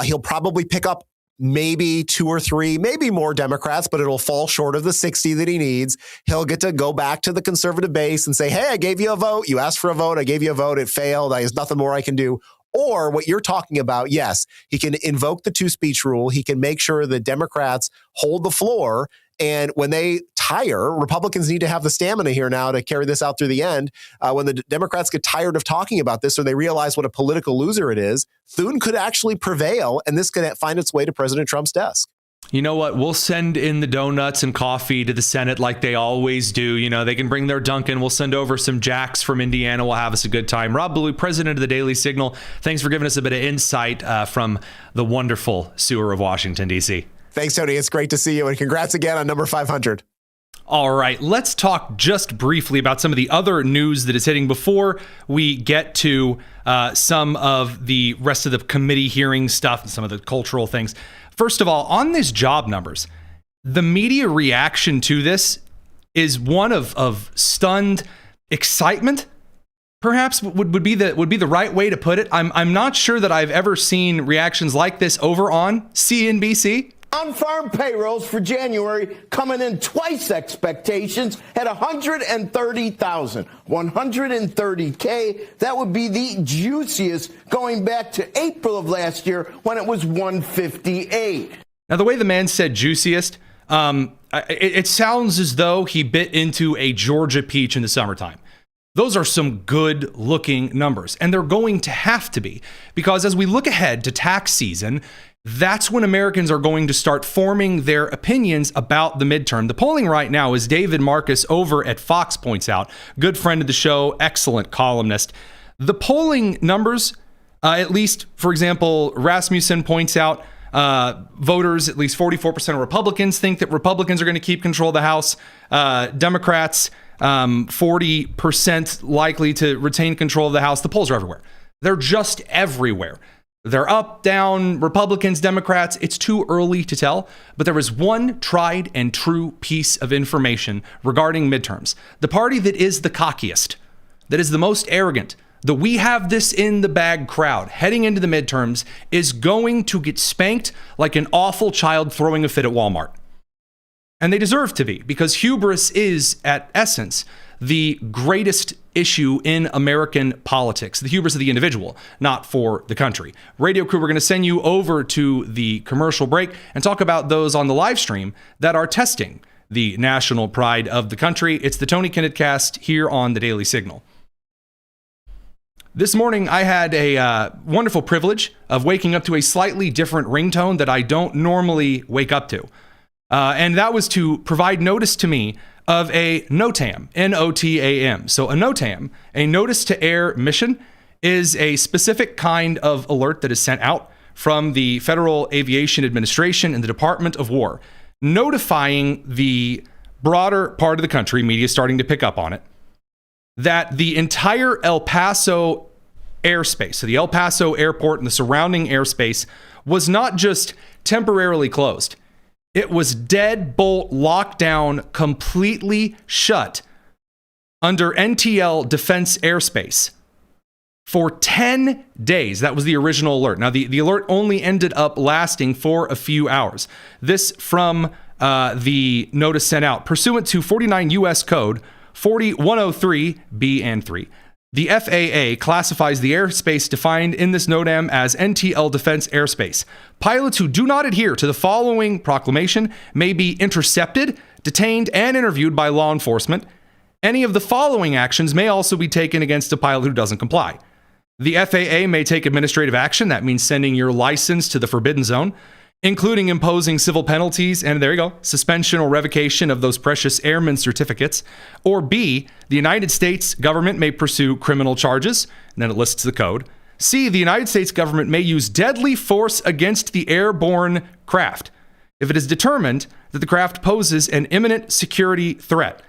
Speaker 20: He'll probably pick up maybe 2 or 3, maybe more Democrats, but it'll fall short of the 60 that he needs. He'll get to go back to the conservative base and say, hey, I gave you a vote. You asked for a vote. I gave you a vote. It failed. There's nothing more I can do. Or what you're talking about, yes, he can invoke the two-speech rule. He can make sure that Democrats hold the floor. And when they tire, Republicans need to have the stamina here now to carry this out through the end. When the Democrats get tired of talking about this, or they realize what a political loser it is, Thune could actually prevail, and this could find its way to President Trump's desk.
Speaker 4: You know what? We'll send in the donuts and coffee to the Senate like they always do. They can bring their Dunkin'. We'll send over some Jacks from Indiana. We'll have us a good time. Rob Bluey, president of the Daily Signal. Thanks for giving us a bit of insight from the wonderful sewer of Washington, D.C.
Speaker 20: Thanks, Tony. It's great to see you. And congrats again on number 500.
Speaker 4: All right, let's talk just briefly about some of the other news that is hitting before we get to some of the rest of the committee hearing stuff and some of the cultural things. First of all, on this job numbers, the media reaction to this is one of stunned excitement. Perhaps would be the right way to put it. I'm not sure that I've ever seen reactions like this over on CNBC.
Speaker 21: On-farm payrolls for January coming in twice expectations at 130,000, 130K. That would be the juiciest going back to April of last year when it was 158.
Speaker 4: Now, the way the man said juiciest, it sounds as though he bit into a Georgia peach in the summertime. Those are some good looking numbers, and they're going to have to be, because as we look ahead to tax season, that's when Americans are going to start forming their opinions about the midterm. The polling right now, as David Marcus over at Fox points out, good friend of the show, excellent columnist. The polling numbers, at least, for example, Rasmussen points out, voters, at least 44% of Republicans think that Republicans are going to keep control of the House. Democrats, 40% likely to retain control of the House. The polls are everywhere. They're just everywhere. They're up, down, Republicans, Democrats. It's too early to tell, but there is one tried and true piece of information regarding midterms. The party that is the cockiest, that is the most arrogant, the we have this in the bag crowd heading into the midterms is going to get spanked like an awful child throwing a fit at Walmart. And they deserve to be, because hubris is, at essence, the greatest issue in American politics, the hubris of the individual, not for the country. Radio crew, we're going to send you over to the commercial break and talk about those on the live stream that are testing the national pride of the country. It's the Tony Kinnett Cast here on the Daily Signal. This morning, I had a wonderful privilege of waking up to a slightly different ringtone that I don't normally wake up to. And that was to provide notice to me of a NOTAM, N-O-T-A-M. So a NOTAM, a notice to air mission, is a specific kind of alert that is sent out from the Federal Aviation Administration and the Department of War, notifying the broader part of the country, media starting to pick up on it, that the entire El Paso airspace, so the El Paso airport and the surrounding airspace, was not just temporarily closed. It was deadbolt locked down, completely shut under NTL defense airspace for 10 days. That was the original alert. Now, the alert only ended up lasting for a few hours. This from the notice sent out. Pursuant to 49 U.S. Code 40103 B and 3. The FAA classifies the airspace defined in this NOTAM as NTL defense airspace. Pilots who do not adhere to the following proclamation may be intercepted, detained, and interviewed by law enforcement. Any of the following actions may also be taken against a pilot who doesn't comply. The FAA may take administrative action. That means sending your license to the forbidden zone, including imposing civil penalties and, there you go, suspension or revocation of those precious airman certificates. Or B, the United States government may pursue criminal charges, and then it lists the code. C, the United States government may use deadly force against the airborne craft if it is determined that the craft poses an imminent security threat.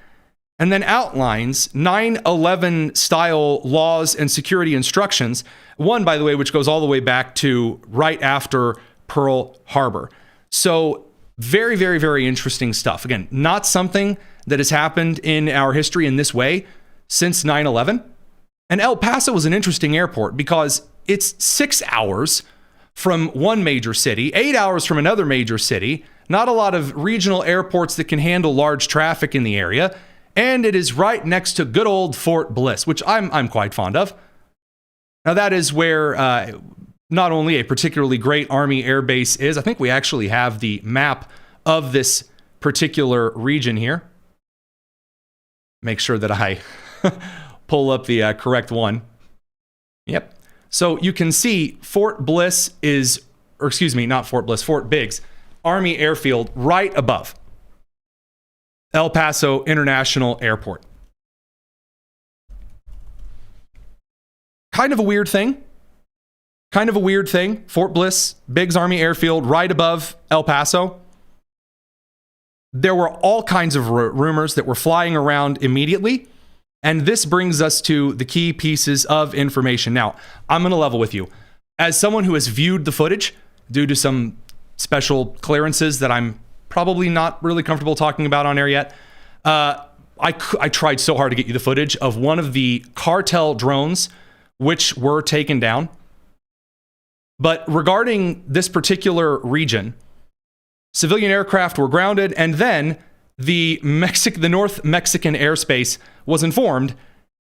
Speaker 4: And then outlines 9/11 style laws and security instructions. One, by the way, which goes all the way back to right after Pearl Harbor. So very, very, very interesting stuff. Again, not something that has happened in our history in this way since 9/11. And El Paso was an interesting airport because it's 6 hours from one major city, 8 hours from another major city, not a lot of regional airports that can handle large traffic in the area. And it is right next to good old Fort Bliss, which I'm quite fond of. Now that is where not only a particularly great Army air base is, I think we actually have the map of this particular region here. Make sure that I pull up the correct one. Yep. So you can see Fort Bliss is, or excuse me, not Fort Bliss, Fort Biggs, Army Airfield right above El Paso International Airport. Kind of a weird thing. Fort Bliss, Biggs Army Airfield, right above El Paso. There were all kinds of rumors that were flying around immediately. And this brings us to the key pieces of information. Now, I'm going to level with you. As someone who has viewed the footage due to some special clearances that I'm probably not really comfortable talking about on air yet, I tried so hard to get you the footage of one of the Cartel drones, which were taken down. But regarding this particular region, civilian aircraft were grounded, and then the North Mexican airspace was informed.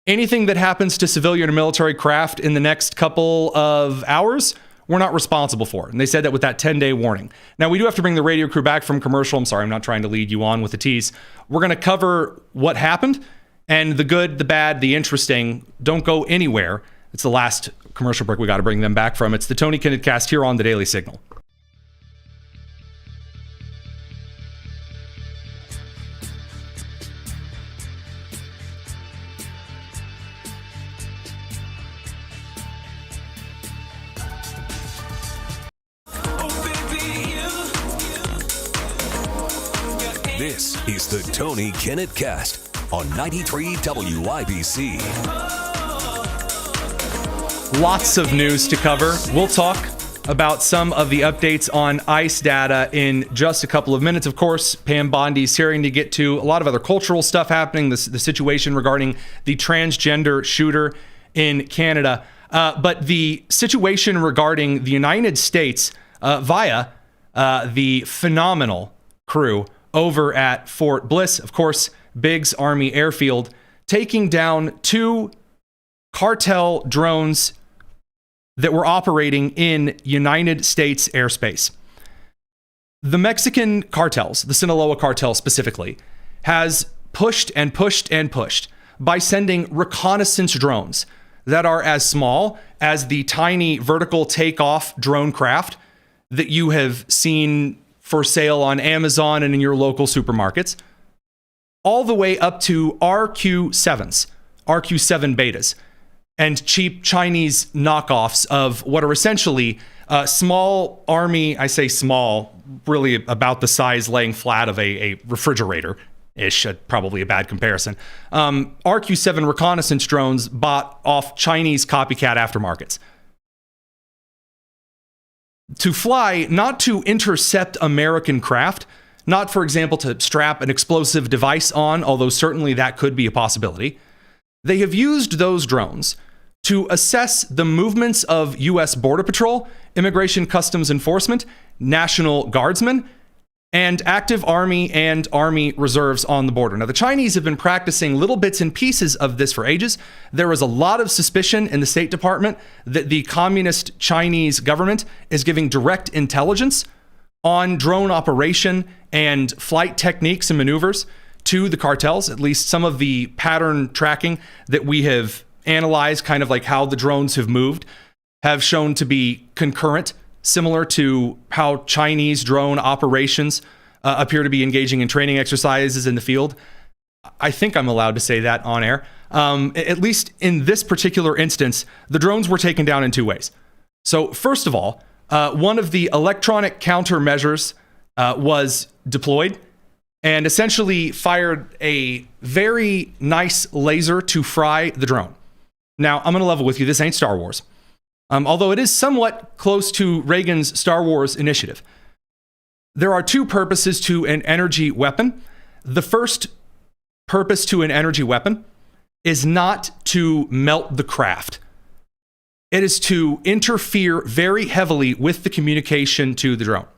Speaker 4: Anything that happens to civilian or military craft in the next couple of hours, we're not responsible for. And they said that with that 10-day warning. Now, we do have to bring the radio crew back from commercial. I'm sorry, I'm not trying to lead you on with the tease. We're going to cover what happened, and the good, the bad, the interesting. Don't go anywhere. It's the last commercial break we got to bring them back from. It's the Tony Kinnett Cast here on the Daily Signal.
Speaker 1: This is the Tony Kinnett Cast on 93 WIBC.
Speaker 4: Lots of news to cover. We'll talk about some of the updates on ICE data in just a couple of minutes. Of course, Pam Bondi's hearing to get to a lot of other cultural stuff happening, the situation regarding the transgender shooter in Canada. But the situation regarding the United States via the phenomenal crew over at Fort Bliss, of course, Biggs Army Airfield, taking down 2 cartel drones that were operating in United States airspace. The Mexican cartels, the Sinaloa cartel specifically, has pushed and pushed and pushed by sending reconnaissance drones that are as small as the tiny vertical takeoff drone craft that you have seen for sale on Amazon and in your local supermarkets, all the way up to RQ-7s, RQ-7 betas, and cheap Chinese knockoffs of what are essentially Small army, I say small, really about the size laying flat of a refrigerator-ish, probably a bad comparison. RQ-7 reconnaissance drones bought off Chinese copycat aftermarkets. To fly, not to intercept American craft, not, for example, to strap an explosive device on, although certainly that could be a possibility. They have used those drones to assess the movements of U.S. Border Patrol, Immigration Customs Enforcement, National Guardsmen, and active Army and Army reserves on the border. Now, the Chinese have been practicing little bits and pieces of this for ages. There is a lot of suspicion in the State Department that the communist Chinese government is giving direct intelligence on drone operation and flight techniques and maneuvers to the cartels. At least some of the pattern tracking that we have analyzed, kind of like how the drones have moved, have shown to be concurrent, similar to how Chinese drone operations appear to be engaging in training exercises in the field. I think I'm allowed to say that on air. At least in this particular instance, the drones were taken down in two ways. So first of all, one of the electronic countermeasures was deployed and essentially fired a very nice laser to fry the drone. Now, I'm going to level with you. This ain't Star Wars. Although it is somewhat close to Reagan's Star Wars initiative. There are two purposes to an energy weapon. The first purpose to an energy weapon is not to melt the craft. It is to interfere very heavily with the communication to the drone.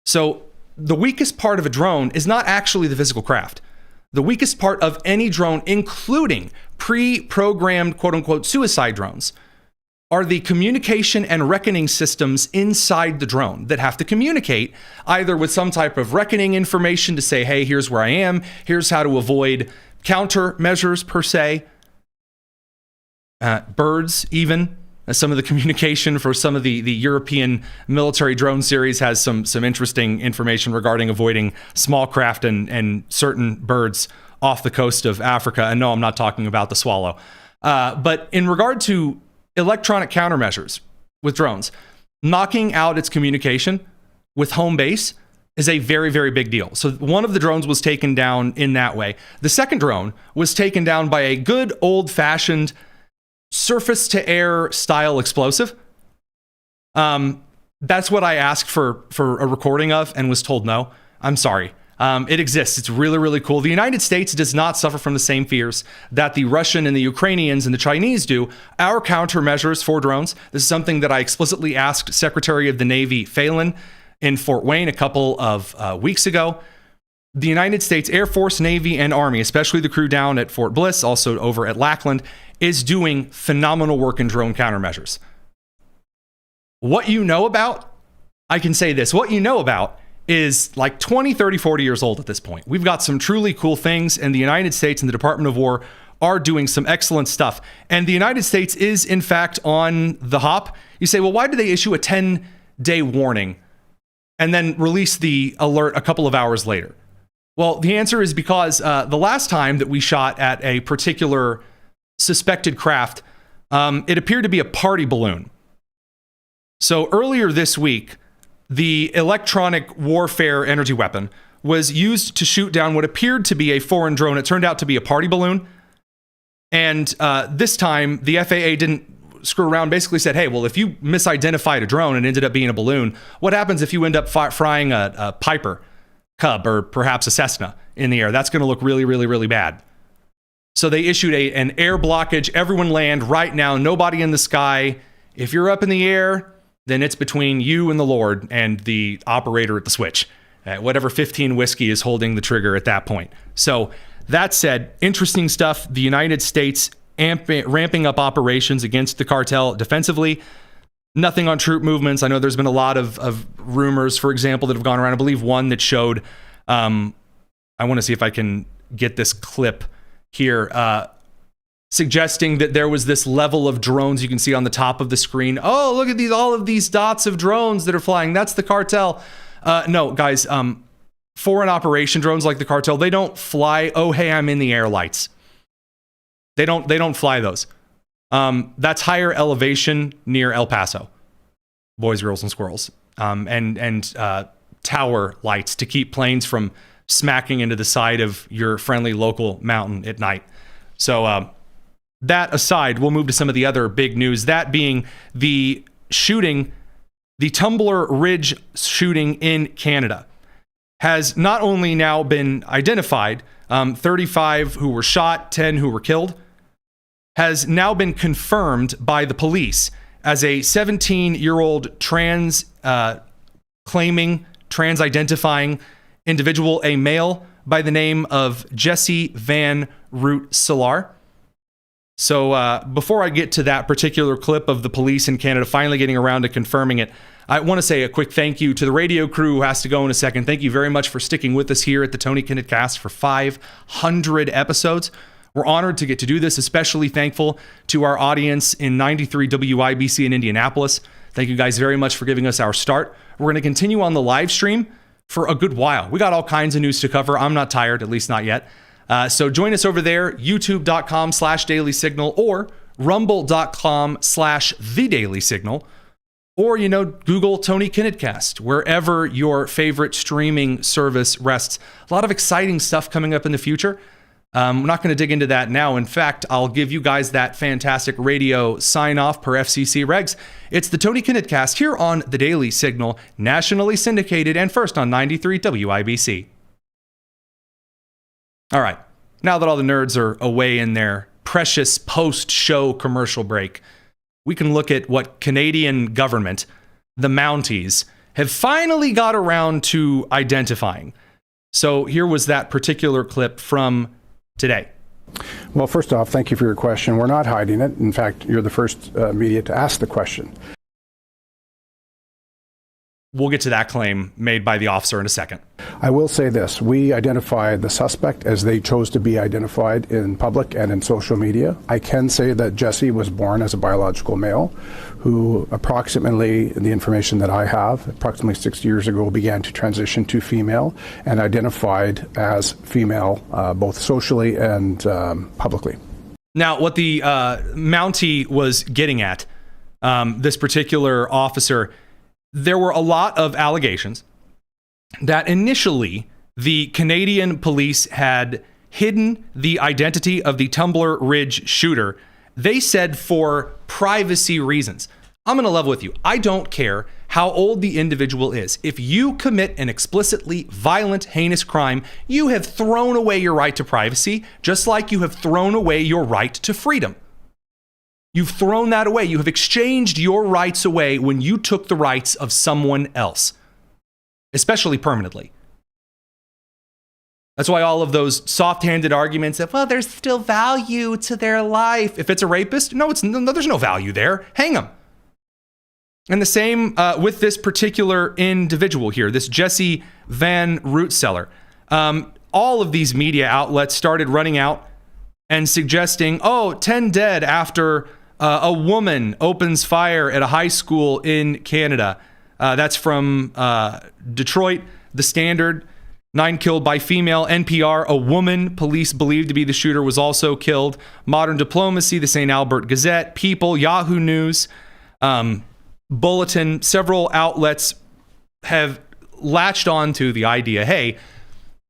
Speaker 4: So the weakest part of a drone is not actually the physical craft. The weakest part of any drone, including pre-programmed quote-unquote suicide drones, are the communication and reckoning systems inside the drone that have to communicate either with some type of reckoning information to say, hey, here's where I am, here's how to avoid countermeasures per se, birds even. Some of the communication for some of the European military drone series has some interesting information regarding avoiding small craft and certain birds off the coast of Africa. And no, I'm not talking about the swallow. But in regard to electronic countermeasures with drones, knocking out its communication with home base is a very, very big deal. So one of the drones was taken down in that way. The second drone was taken down by a good old-fashioned surface-to-air style explosive. That's what I asked for a recording of and was told no. I'm sorry. It exists. It's really, really cool. The United States does not suffer from the same fears that the Russian and the Ukrainians and the Chinese do. Our countermeasures for drones, this is something that I explicitly asked Secretary of the Navy Phelan in Fort Wayne a couple of weeks ago. The United States Air Force, Navy, and Army, especially the crew down at Fort Bliss, also over at Lackland, is doing phenomenal work in drone countermeasures. What you know about, I can say this, what you know about is like 20, 30, 40 years old at this point. We've got some truly cool things, and the United States and the Department of War are doing some excellent stuff. And the United States is, in fact, on the hop. You say, well, why did they issue a 10-day warning and then release the alert a couple of hours later? Well, the answer is because the last time that we shot at a particular suspected craft, it appeared to be a party balloon. So earlier this week, the electronic warfare energy weapon was used to shoot down what appeared to be a foreign drone. It turned out to be a party balloon. And this time, the FAA didn't screw around, basically said, hey, well, if you misidentified a drone and ended up being a balloon, what happens if you end up frying a Piper Cub or perhaps a Cessna in the air? That's going to look really, really, really bad. So they issued an air blockage. Everyone land right now. Nobody in the sky. If you're up in the air, then it's between you and the Lord and the operator at the switch. Whatever 15 whiskey is holding the trigger at that point. So that said, interesting stuff. The United States ramping up operations against the cartel defensively. Nothing on troop movements. I know there's been a lot of rumors, for example, that have gone around. I believe one that showed, I want to see if I can get this clip here, suggesting that there was this level of drones you can see on the top of the screen. Oh, look at all of these dots of drones that are flying. That's the cartel. No, guys, foreign operation drones like the cartel, they don't fly, oh, hey, I'm in the air lights. They don't fly those. That's higher elevation near El Paso. boys, girls, and squirrels, and tower lights to keep planes from smacking into the side of your friendly local mountain at night. So that aside, we'll move to some of the other big news, that being the shooting, the Tumbler Ridge shooting in Canada has not only now been identified, 35 who were shot, 10 who were killed, has now been confirmed by the police as a 17-year-old trans-identifying individual, a male by the name of Jesse Van Root-Salar. So before I get to that particular clip of the police in Canada finally getting around to confirming it, I want to say a quick thank you to the radio crew who has to go in a second. Thank you very much for sticking with us here at the Tony Kinnett Cast for 500 episodes. We're honored to get to do this, especially thankful to our audience in 93 WIBC in Indianapolis. Thank you guys very much for giving us our start. We're going to continue on the live stream for a good while. We got all kinds of news to cover. I'm not tired, at least not yet. So join us over there, youtube.com/dailysignal or rumble.com/thedailysignal. Or, Google Tony Kinnett Cast, wherever your favorite streaming service rests. A lot of exciting stuff coming up in the future. We're not going to dig into that now. In fact, I'll give you guys that fantastic radio sign-off per FCC regs. It's the Tony Kinnett Cast here on The Daily Signal, nationally syndicated and first on 93 WIBC. All right, now that all the nerds are away in their precious post-show commercial break, we can look at what Canadian government, the Mounties, have finally got around to identifying. So here was that particular clip from today.
Speaker 5: Well, first off, thank you for your question. We're not hiding it. In fact, you're the first media to ask the question.
Speaker 4: We'll get to that claim made by the officer in a second.
Speaker 5: I will say this. We identified the suspect as they chose to be identified in public and in social media. I can say that Jesse was born as a biological male who approximately, the information that I have, approximately 6 years ago began to transition to female and identified as female both socially and publicly.
Speaker 4: Now, what the Mountie was getting at, this particular officer, there were a lot of allegations that initially the Canadian police had hidden the identity of the Tumbler Ridge shooter. They said for privacy reasons. I'm going to level with you. I don't care how old the individual is. If you commit an explicitly violent, heinous crime, you have thrown away your right to privacy, just like you have thrown away your right to freedom. You've thrown that away. You have exchanged your rights away when you took the rights of someone else, especially permanently. That's why all of those soft-handed arguments of, well, there's still value to their life. If it's a rapist, no, there's no value there. Hang them. And the same with this particular individual here, this Jesse Van Root-Salar. All of these media outlets started running out and suggesting, 10 dead after a woman opens fire at a high school in Canada. That's from Detroit, The Standard. 9 killed by female. NPR, a woman police believed to be the shooter was also killed. Modern Diplomacy, the St. Albert Gazette, People, Yahoo News, Bulletin. Several outlets have latched on to the idea, hey,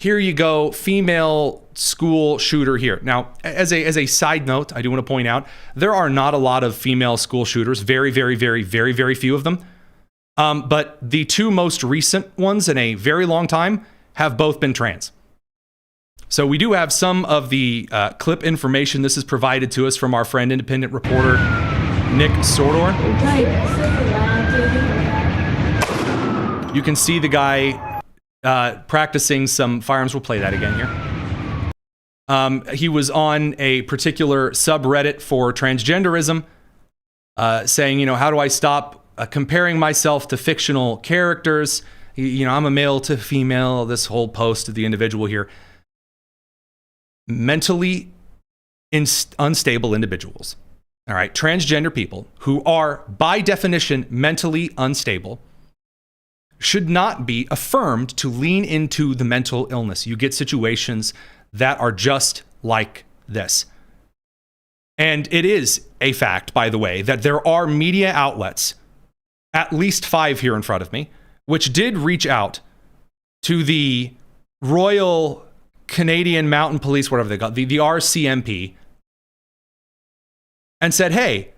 Speaker 4: here you go, female school shooter here. Now, as a side note, I do want to point out, there are not a lot of female school shooters, very, very, very, very, very few of them. But the two most recent ones in a very long time have both been trans. So we do have some of the clip information. This is provided to us from our friend, independent reporter Nick Sordor. You can see the guy practicing some firearms. We'll play that again here. He was on a particular subreddit for transgenderism, saying, how do I stop comparing myself to fictional characters? I'm a male to female, this whole post of the individual here. Mentally unstable individuals, all right, transgender people who are, by definition, mentally unstable, should not be affirmed to lean into the mental illness. You get situations that are just like this. And it is a fact, by the way, that there are media outlets at least 5 here in front of me, which did reach out to the Royal Canadian Mountain Police, whatever they got, the RCMP, and said, hey,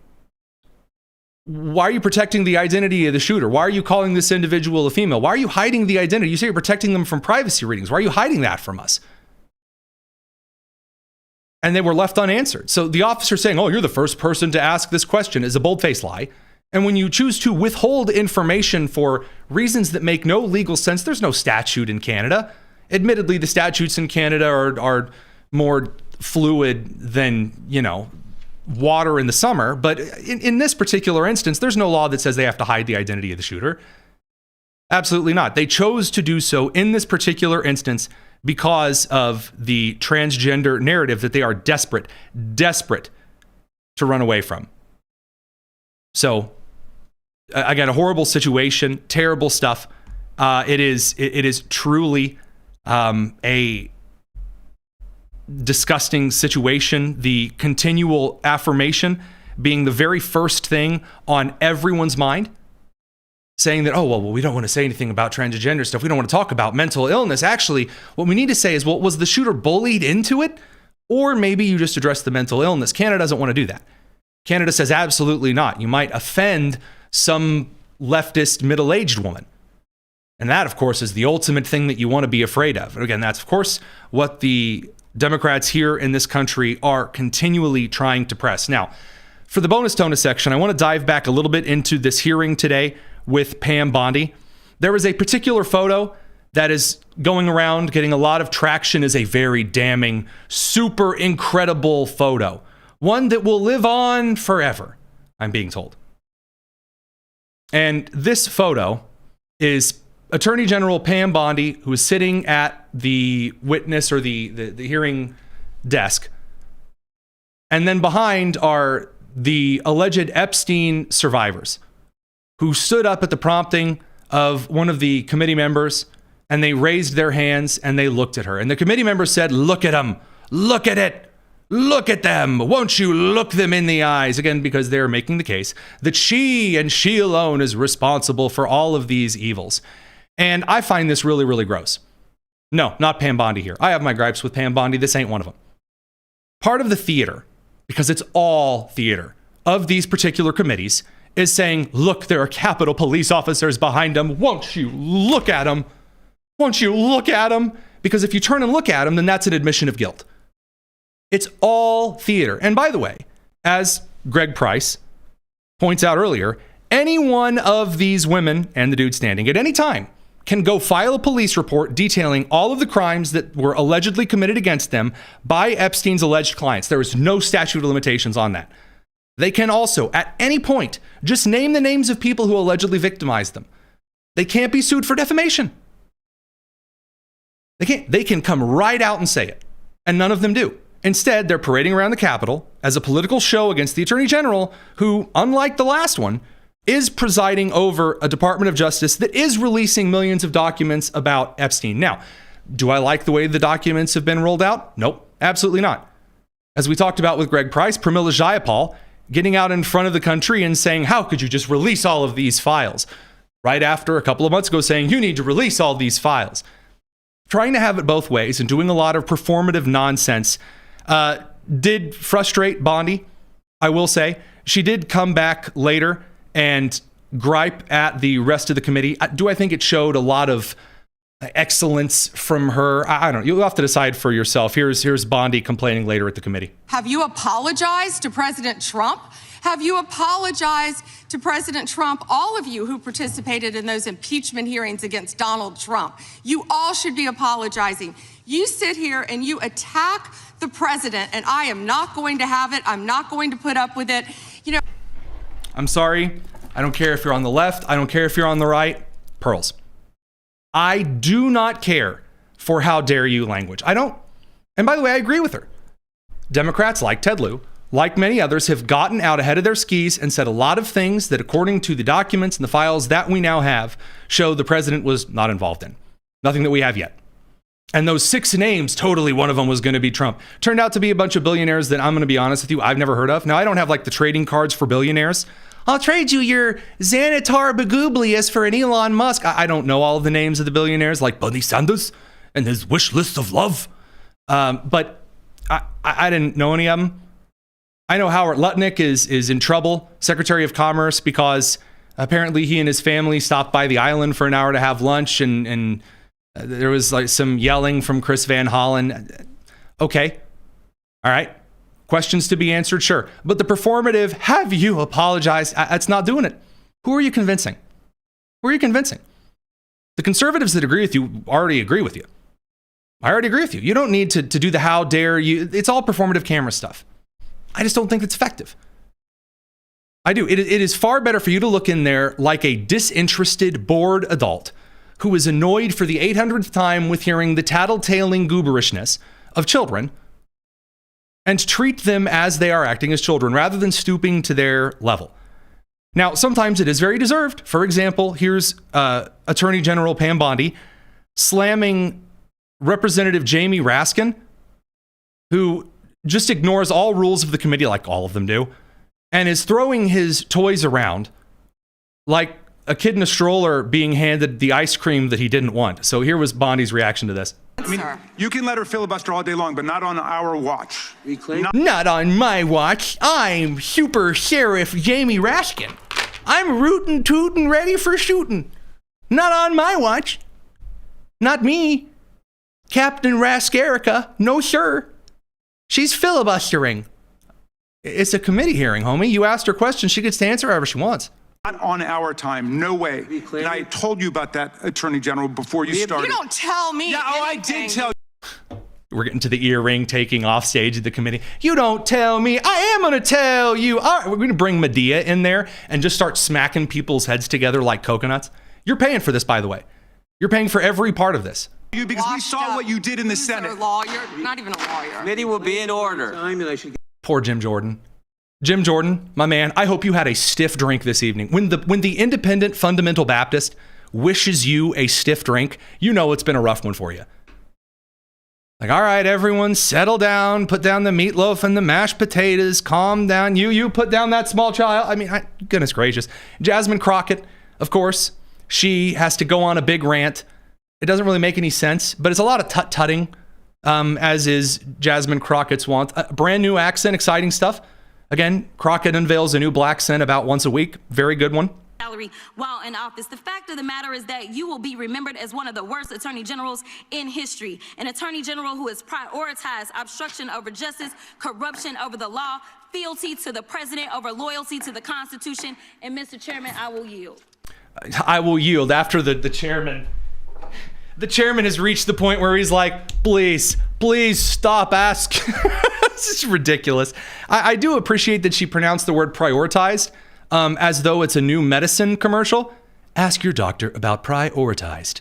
Speaker 4: why are you protecting the identity of the shooter? Why are you calling this individual a female? Why are you hiding the identity? You say you're protecting them from privacy readings. Why are you hiding that from us? And they were left unanswered. So the officer saying, oh, you're the first person to ask this question is a bold-faced lie. And when you choose to withhold information for reasons that make no legal sense, there's no statute in Canada. Admittedly, the statutes in Canada are more fluid than, water in the summer. But in this particular instance, there's no law that says they have to hide the identity of the shooter. Absolutely not. They chose to do so in this particular instance because of the transgender narrative that they are desperate to run away from. So, I got a horrible situation, terrible stuff. It is truly a disgusting situation. The continual affirmation being the very first thing on everyone's mind, saying that, oh, well, we don't want to say anything about transgender stuff. We don't want to talk about mental illness. Actually, what we need to say is, well, was the shooter bullied into it? Or maybe you just addressed the mental illness. Canada doesn't want to do that. Canada says absolutely not. You might offend some leftist middle-aged woman. And that, of course, is the ultimate thing that you want to be afraid of. And again, that's, of course, what the Democrats here in this country are continually trying to press. Now, for the bonus tonus section, I want to dive back a little bit into this hearing today with Pam Bondi. There is a particular photo that is going around, getting a lot of traction, is a very damning, super incredible photo. One that will live on forever, I'm being told. And this photo is Attorney General Pam Bondi, who is sitting at the witness or the hearing desk. And then behind are the alleged Epstein survivors who stood up at the prompting of one of the committee members, and they raised their hands and they looked at her. And the committee member said, look at them, look at it. Look at them. Won't you look them in the eyes? Again, because they're making the case that she and she alone is responsible for all of these evils. And I find this really, really gross. No, not Pam Bondi here. I have my gripes with Pam Bondi. This ain't one of them. Part of the theater, because it's all theater, of these particular committees is saying, look, there are Capitol police officers behind them. Won't you look at them? Won't you look at them? Because if you turn and look at them, then that's an admission of guilt. It's all theater. And by the way, as Greg Price points out earlier, any one of these women and the dude standing at any time can go file a police report detailing all of the crimes that were allegedly committed against them by Epstein's alleged clients. There is no statute of limitations on that. They can also, at any point, just name the names of people who allegedly victimized them. They can't be sued for defamation. They can come right out and say it, and none of them do. Instead, they're parading around the Capitol as a political show against the Attorney General, who, unlike the last one, is presiding over a Department of Justice that is releasing millions of documents about Epstein. Now, do I like the way the documents have been rolled out? Nope, absolutely not. As we talked about with Greg Price, Pramila Jayapal getting out in front of the country and saying, how could you just release all of these files? Right after a couple of months ago saying, you need to release all these files. Trying to have it both ways and doing a lot of performative nonsense did frustrate Bondi, I will say. She did come back later and gripe at the rest of the committee. Do I think it showed a lot of excellence from her? I don't know. You'll have to decide for yourself. Here's Bondi complaining later at the committee.
Speaker 13: Have you apologized to President Trump? Have you apologized to President Trump, all of you who participated in those impeachment hearings against Donald Trump? You all should be apologizing. You sit here and you attack the president, and I am not going to have it. I'm not going to put up with it.
Speaker 4: I'm sorry. I don't care if you're on the left. I don't care if you're on the right. Pearls. I do not care for how dare you language. I don't. And by the way, I agree with her. Democrats like Ted Lieu, like many others, have gotten out ahead of their skis and said a lot of things that, according to the documents and the files that we now have, show the president was not involved in. Nothing that we have yet. And those 6 names, totally one of them was going to be Trump. Turned out to be a bunch of billionaires that, I'm going to be honest with you, I've never heard of. Now, I don't have like the trading cards for billionaires. I'll trade you your Xanatar Bagublius for an Elon Musk. I don't know all of the names of the billionaires like Bernie Sanders and his wish list of love. But I didn't know any of them. I know Howard Lutnick is in trouble, Secretary of Commerce, because apparently he and his family stopped by the island for an hour to have lunch, and there was like some yelling from Chris Van Hollen. Okay. All right. Questions to be answered, sure. But the performative, have you apologized? That's not doing it. Who are you convincing? Who are you convincing? The conservatives that agree with you already agree with you. I already agree with you. You don't need to do the how dare you. It's all performative camera stuff. I just don't think it's effective. I do. It is far better for you to look in there like a disinterested, bored adult who is annoyed for the 800th time with hearing the tattletaling gooberishness of children and treat them as they are acting as children rather than stooping to their level. Now, sometimes it is very deserved. For example, here's Attorney General Pam Bondi slamming Representative Jamie Raskin, who just ignores all rules of the committee, like all of them do, and is throwing his toys around like a kid in a stroller being handed the ice cream that he didn't want. So here was Bondi's reaction to this.
Speaker 8: I mean, you can let her filibuster all day long, but not on our watch.
Speaker 4: Not on my watch. I'm Super Sheriff Jamie Raskin. I'm rootin' tootin' ready for shootin'. Not on my watch. Not me. Captain Raskerica. No, sir. She's filibustering. It's a committee hearing, homie. You asked her questions. She gets to answer however she wants.
Speaker 8: Not on our time. No way. And I told you about that, Attorney General, before you started.
Speaker 13: You don't tell me.
Speaker 8: Yeah, oh, I did tell you.
Speaker 4: We're getting to the earring taking off stage of the committee. You don't tell me. I am going to tell you. All right, we're going to bring Medea in there and just start smacking people's heads together like coconuts. You're paying for this, by the way. You're paying for every part of this.
Speaker 8: You because we saw what you did in the Senate.
Speaker 13: You're a lawyer, not even a lawyer.
Speaker 15: Committee will be in order.
Speaker 4: Poor Jim Jordan. Jim Jordan, my man, I hope you had a stiff drink this evening. When the independent fundamental Baptist wishes you a stiff drink, you know it's been a rough one for you. Like, all right, everyone, settle down, put down the meatloaf and the mashed potatoes, calm down. You put down that small child. I mean, goodness gracious. Jasmine Crockett, of course, she has to go on a big rant. It doesn't really make any sense, but it's a lot of tut-tutting, as is Jasmine Crockett's wont. Brand new accent, exciting stuff. Again, Crockett unveils a new black scent about once a week. Very good one.
Speaker 22: While in office, the fact of the matter is that you will be remembered as one of the worst attorney generals in history. An attorney general who has prioritized obstruction over justice, corruption over the law, fealty to the president over loyalty to the Constitution. And Mr. Chairman, I will yield.
Speaker 4: I will yield after the chairman. The chairman has reached the point where he's like, please stop asking. This is ridiculous. I do appreciate that she pronounced the word prioritized as though it's a new medicine commercial. Ask your doctor about prioritized.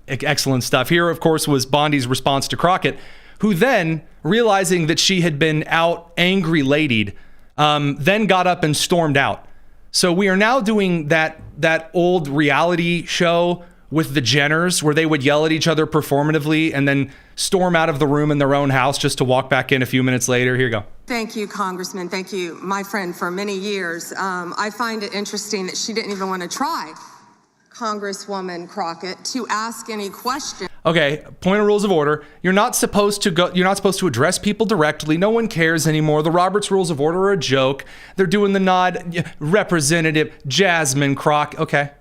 Speaker 4: Excellent stuff. Here, of course, was Bondi's response to Crockett, who then, realizing that she had been out angry ladied, then got up and stormed out. So we are now doing that old reality show with the Jenners, where they would yell at each other performatively and then storm out of the room in their own house just to walk back in a few minutes later. Here you go.
Speaker 13: Thank you, Congressman. Thank you, my friend, for many years. I find it interesting that she didn't even want to try, Congresswoman Crockett, to ask any question.
Speaker 4: Okay, point of rules of order. You're not supposed to address people directly. No one cares anymore. The Roberts Rules of Order are a joke. They're doing the nod. Representative Jasmine Crockett. Okay.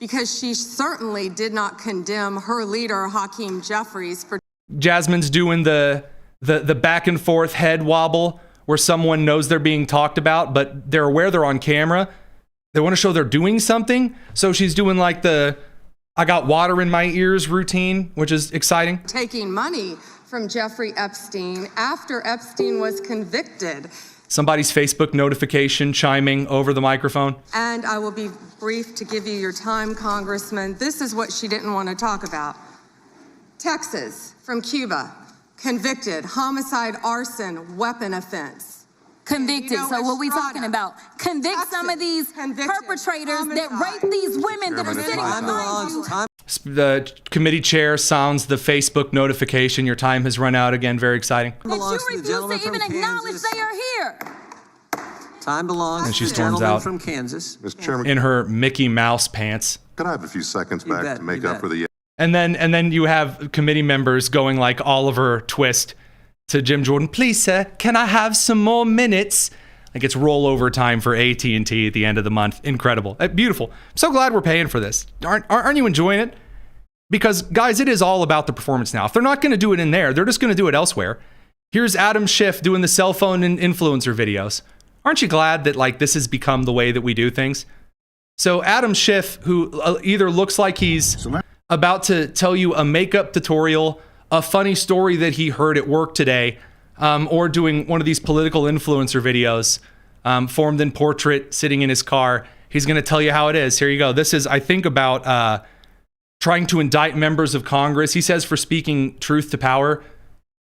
Speaker 13: Because she certainly did not condemn her leader, Hakeem Jeffries, for...
Speaker 4: Jasmine's doing the back and forth head wobble where someone knows they're being talked about, but they're aware they're on camera. They want to show they're doing something. So she's doing like the I got water in my ears routine, which is exciting.
Speaker 13: Taking money from Jeffrey Epstein after Epstein was convicted.
Speaker 4: Somebody's Facebook notification chiming over the microphone.
Speaker 13: And I will be brief to give you your time, Congressman. This is what she didn't want to talk about. Texas, from Cuba, convicted, homicide, arson, weapon offense.
Speaker 22: Convicted. You know, so what are we talking about? Convict Texas, some of these perpetrators homicide. That rape these women that are sitting behind you.
Speaker 4: The committee chair sounds the Facebook notification. Your time has run out again. Very exciting.
Speaker 22: That you refuse to even acknowledge they are here.
Speaker 2: Time belongs
Speaker 4: and she
Speaker 2: to the
Speaker 4: storms
Speaker 2: gentleman
Speaker 4: out
Speaker 2: from Kansas.
Speaker 7: Mr. Chairman,
Speaker 4: in her Mickey Mouse pants.
Speaker 7: can I have a few seconds back
Speaker 2: bet,
Speaker 7: to make
Speaker 2: you
Speaker 7: up
Speaker 2: bet.
Speaker 7: for the
Speaker 4: And then you have committee members going like Oliver Twist to Jim Jordan. Please, sir, can I have some more minutes? Like it's rollover time for AT&T at the end of the month. Incredible, beautiful. I'm so glad we're paying for this. Aren't you enjoying it? Because guys, it is all about the performance now. If they're not going to do it in there, they're just going to do it elsewhere. Here's Adam Schiff doing the cell phone and influencer videos. Aren't you glad that like this has become the way that we do things? So Adam Schiff, who either looks like he's about to tell you a makeup tutorial, a funny story that he heard at work today, or doing one of these political influencer videos, formed in portrait, sitting in his car. He's going to tell you how it is. Here you go. This is, I think, about trying to indict members of Congress. He says for speaking truth to power.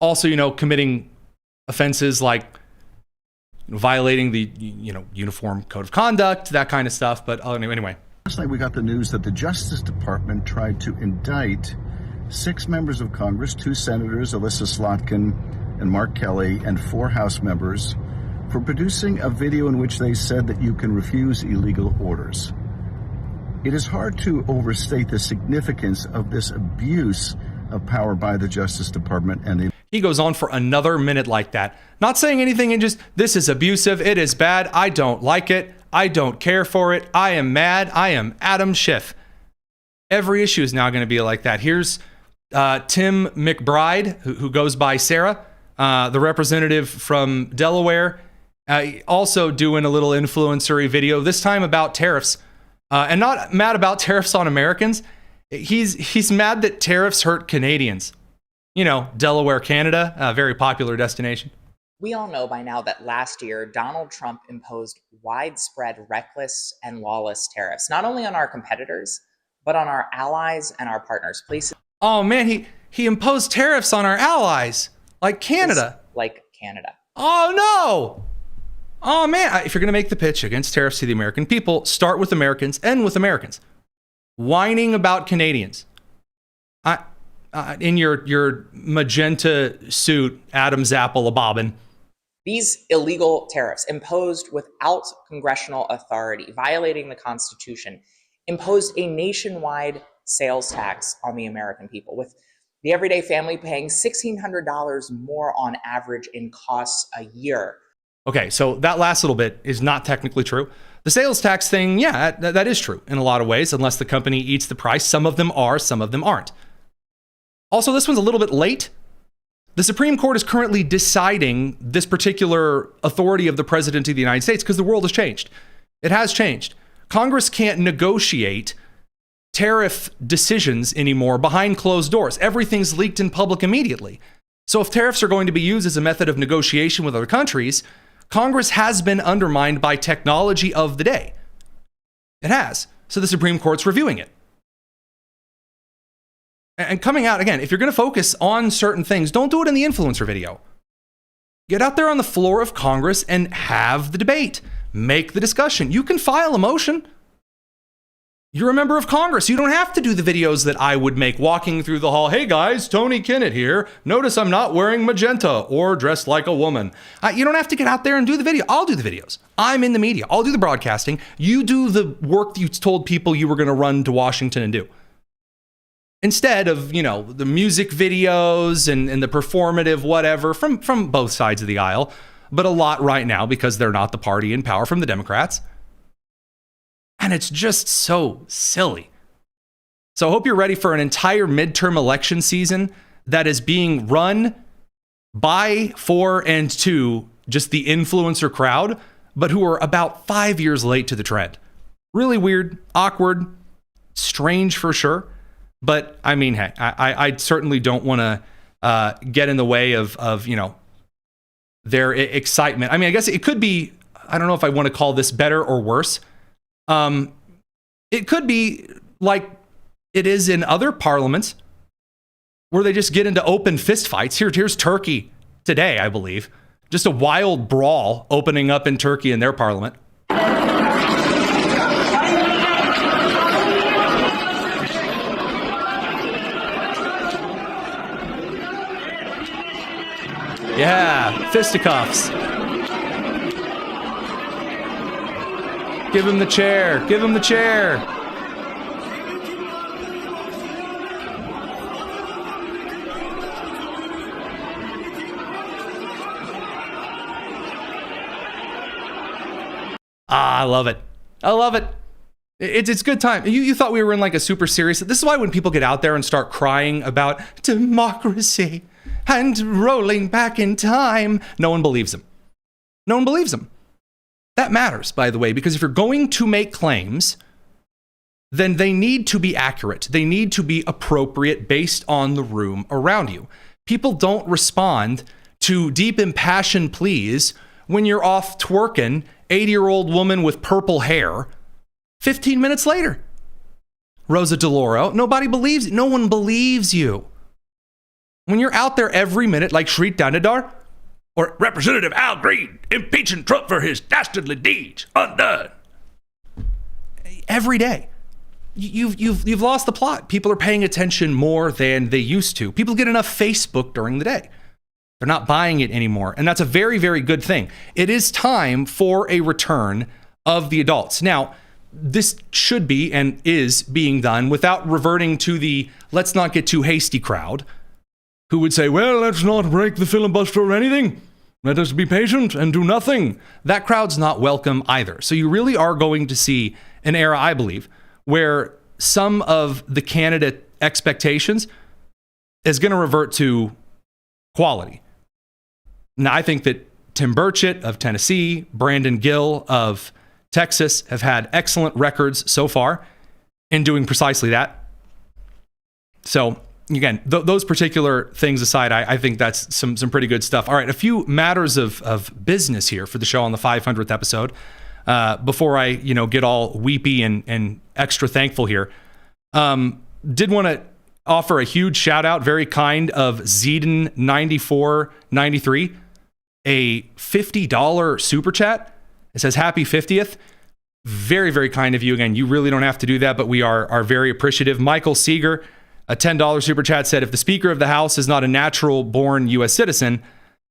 Speaker 4: Also, committing offenses like violating the, Uniform Code of Conduct, that kind of stuff. But anyway.
Speaker 23: Last night we got the news that the Justice Department tried to indict 6 members of Congress, 2 senators, Alyssa Slotkin and Mark Kelly, and 4 House members for producing a video in which they said that you can refuse illegal orders. It is hard to overstate the significance of this abuse of power by the Justice Department. And
Speaker 4: he goes on for another minute like that, not saying anything and just, this is abusive, it is bad, I don't like it, I don't care for it, I am mad, I am Adam Schiff. Every issue is now going to be like that. Here's Tim McBride, who goes by Sarah, the representative from Delaware, also doing a little influencery video, this time about tariffs. And not mad about tariffs on Americans. He's mad that tariffs hurt Canadians. Delaware, Canada, a very popular destination.
Speaker 24: We all know by now that last year, Donald Trump imposed widespread, reckless, and lawless tariffs, not only on our competitors, but on our allies and our partners. Places.
Speaker 4: Oh man, he imposed tariffs on our allies, like Canada.
Speaker 24: Like Canada.
Speaker 4: Oh no! Oh man, if you're going to make the pitch against tariffs to the American people, start with Americans, end with Americans. Whining about Canadians. In your magenta suit, Adam's apple a-bobbin.
Speaker 24: These illegal tariffs imposed without congressional authority, violating the Constitution, imposed a nationwide sales tax on the American people, with the everyday family paying $1,600 more on average in costs a year.
Speaker 4: Okay, so that last little bit is not technically true. The sales tax thing, yeah, that is true in a lot of ways, unless the company eats the price. Some of them are, some of them aren't. Also, this one's a little bit late. The Supreme Court is currently deciding this particular authority of the President of the United States because the world has changed. It has changed. Congress can't negotiate tariff decisions anymore behind closed doors. Everything's leaked in public immediately. So if tariffs are going to be used as a method of negotiation with other countries, Congress has been undermined by technology of the day. It has. So the Supreme Court's reviewing it. And coming out, again, if you're going to focus on certain things, don't do it in the influencer video. Get out there on the floor of Congress and have the debate. Make the discussion. You can file a motion. You're a member of Congress. You don't have to do the videos that I would make walking through the hall. Hey guys, Tony Kinnett here. Notice I'm not wearing magenta or dressed like a woman. You don't have to get out there and do the video. I'll do the videos. I'm in the media. I'll do the broadcasting. You do the work that you told people you were going to run to Washington and do. Instead of, the music videos and the performative whatever from both sides of the aisle, but a lot right now because they're not the party in power from the Democrats. And it's just so silly. So I hope you're ready for an entire midterm election season that is being run by, for, and to just the influencer crowd, but who are about 5 years late to the trend. Really weird, awkward, strange for sure. But I mean, hey, I certainly don't want to get in the way of their excitement. I mean, I guess it could be, I don't know if I want to call this better or worse. It could be like it is in other parliaments where they just get into open fistfights. Here's Turkey today, I believe. Just a wild brawl opening up in Turkey in their parliament. Yeah, fisticuffs. Give him the chair. Give him the chair. I love it. I love it. It's good time. You thought we were in like a super serious. This is why when people get out there and start crying about democracy and rolling back in time, no one believes them. No one believes them. That matters, by the way, because if you're going to make claims, then they need to be accurate. They need to be appropriate based on the room around you. People don't respond to deep, impassioned pleas when you're off twerking, 80-year-old woman with purple hair, 15 minutes later. Rosa DeLauro, nobody believes, no one believes you. When you're out there every minute, like Shreet Danadar, or Representative Al Green impeaching Trump for his dastardly deeds, undone. Every day. You've lost the plot. People are paying attention more than they used to. People get enough Facebook during the day. They're not buying it anymore. And that's a very, very good thing. It is time for a return of the adults. Now, this should be and is being done without reverting to the let's not get too hasty crowd who would say, well, let's not break the filibuster or anything. Let us be patient and do nothing. That crowd's not welcome either. So you really are going to see an era, I believe, where some of the candidate expectations is going to revert to quality. Now, I think that Tim Burchett of Tennessee, Brandon Gill of Texas have had excellent records so far in doing precisely that. So, again, those particular things aside, I think that's some pretty good stuff. All right, a few matters of business here for the show on the 500th episode. Before I, get all weepy and extra thankful here, did want to offer a huge shout out, very kind of Zeden9493, a $50 super chat. It says happy 50th. Very, very kind of you. Again, you really don't have to do that, but we are very appreciative. Michael Seeger, a $10 super chat, said, if the Speaker of the House is not a natural born U.S. citizen,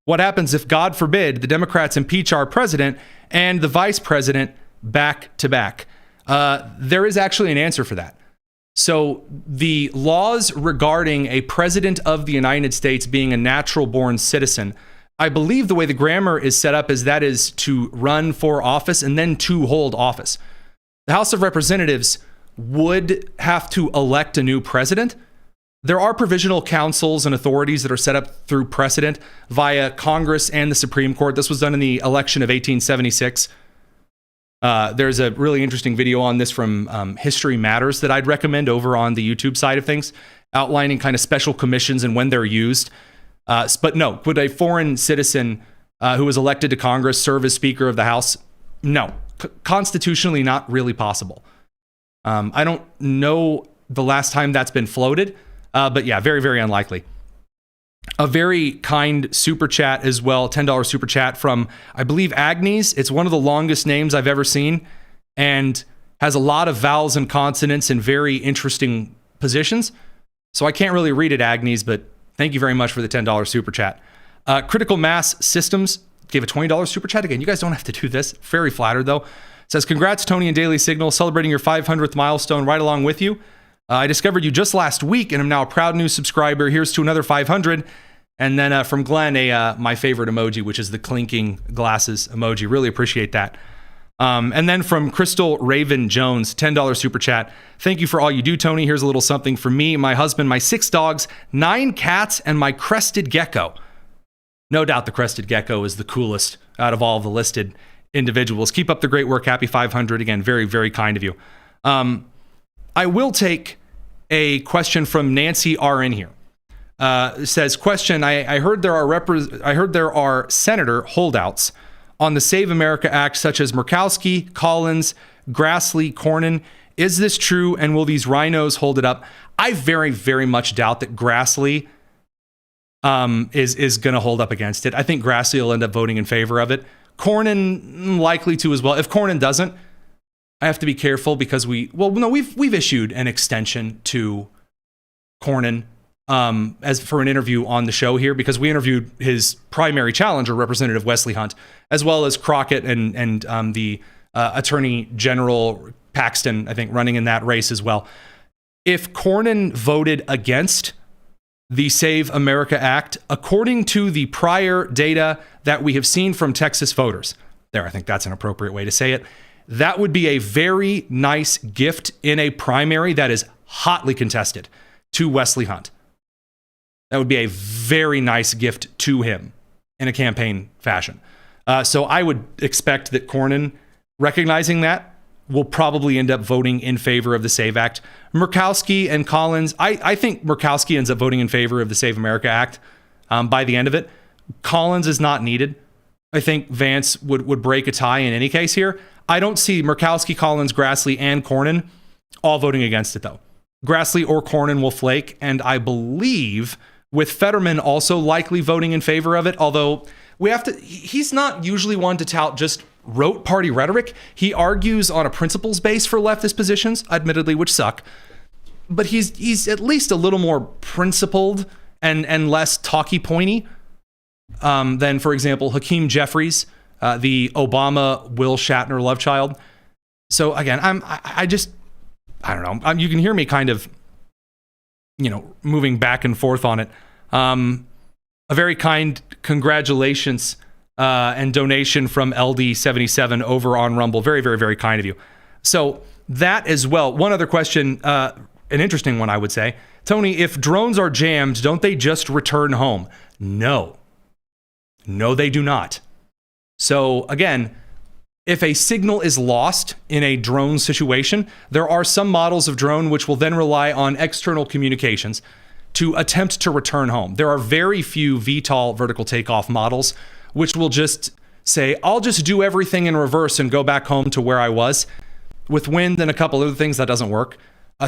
Speaker 4: what happens if, God forbid, the Democrats impeach our president and the vice president back to back? There is actually an answer for that. So the laws regarding a president of the United States being a natural born citizen, I believe the way the grammar is set up is that is to run for office and then to hold office. The House of Representatives would have to elect a new president. There are provisional councils and authorities that are set up through precedent via Congress and the Supreme Court. This was done in the election of 1876. There's a really interesting video on this from History Matters that I'd recommend over on the YouTube side of things, outlining kind of special commissions and when they're used. But no, would a foreign citizen who was elected to Congress serve as Speaker of the House? No, constitutionally not really possible. I don't know the last time that's been floated, but yeah, very, very unlikely. A very kind super chat as well, $10 super chat from, I believe, Agnes. It's one of the longest names I've ever seen and has a lot of vowels and consonants in very interesting positions. So I can't really read it, Agnes, but thank you very much for the $10 super chat. Critical Mass Systems gave a $20 super chat. Again, you guys don't have to do this. Very flattered, though. Says, congrats, Tony and Daily Signal, celebrating your 500th milestone right along with you. I discovered you just last week and am now a proud new subscriber. Here's to another 500. And then from Glenn, my favorite emoji, which is the clinking glasses emoji. Really appreciate that. And then from Crystal Raven Jones, $10 super chat. Thank you for all you do, Tony. Here's a little something for me, my husband, my 6 dogs, 9 cats, and my crested gecko. No doubt the crested gecko is the coolest out of all the listed individuals. Keep up the great work. Happy 500. Again, very, very kind of you. I will take a question from Nancy RN here. Says, question, I heard there are senator holdouts on the Save America Act, such as Murkowski, Collins, Grassley, Cornyn. Is this true, and will these rhinos hold it up? I very, very much doubt that Grassley is going to hold up against it. I think Grassley will end up voting in favor of it. Cornyn likely to as well. If Cornyn doesn't, I have to be careful because we've issued an extension to Cornyn as for an interview on the show here, because we interviewed his primary challenger, Representative Wesley Hunt, as well as Crockett and the Attorney General Paxton, I think, running in that race as well. If Cornyn voted against the Save America Act, according to the prior data that we have seen from Texas voters, I think that's an appropriate way to say it, that would be a very nice gift in a primary that is hotly contested to Wesley Hunt. That would be a very nice gift to him in a campaign fashion. So I would expect that Cornyn, recognizing that, will probably end up voting in favor of the SAVE Act. Murkowski and Collins, I think Murkowski ends up voting in favor of the Save America Act by the end of it. Collins is not needed. I think Vance would break a tie in any case here. I don't see Murkowski, Collins, Grassley, and Cornyn all voting against it, though. Grassley or Cornyn will flake, and I believe with Fetterman also likely voting in favor of it, although he's not usually one to tout just rote party rhetoric. He argues on a principles base for leftist positions, admittedly, which suck, but he's at least a little more principled and less talky pointy than, for example, Hakeem Jeffries, the Obama Will Shatner love child. So again, I don't know. You can hear me kind of, moving back and forth on it. A very kind congratulations and donation from LD77 over on Rumble. Very, very, very kind of you. So that as well. One other question, an interesting one, I would say. Tony, if drones are jammed, don't they just return home? No, they do not. So again, if a signal is lost in a drone situation, there are some models of drone which will then rely on external communications to attempt to return home. There are very few VTOL vertical takeoff models which will just say, I'll just do everything in reverse and go back home to where I was. With wind and a couple other things, that doesn't work.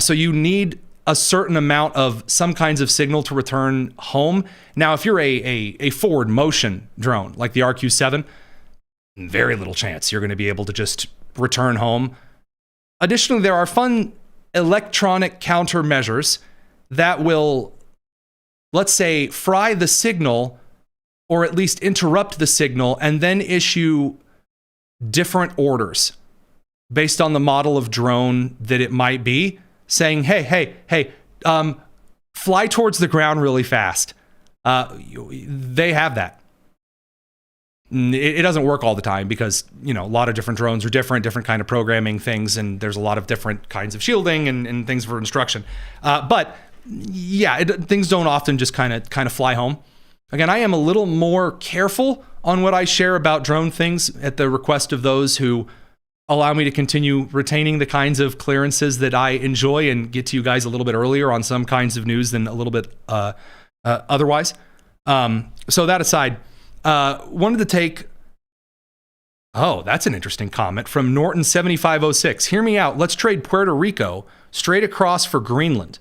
Speaker 4: So you need a certain amount of some kinds of signal to return home. Now, if you're a forward motion drone like the RQ-7, very little chance you're going to be able to just return home. Additionally, there are fun electronic countermeasures that will, let's say, fry the signal or at least interrupt the signal and then issue different orders based on the model of drone that it might be, saying, hey, fly towards the ground really fast. They have that. It doesn't work all the time because, a lot of different drones are different kind of programming things, and there's a lot of different kinds of shielding and things for instruction. But yeah, things don't often just kind of fly home. Again, I am a little more careful on what I share about drone things at the request of those who allow me to continue retaining the kinds of clearances that I enjoy and get to you guys a little bit earlier on some kinds of news than a little bit otherwise. So that aside, wanted to take... Oh, that's an interesting comment from Norton7506. Hear me out. Let's trade Puerto Rico straight across for Greenland.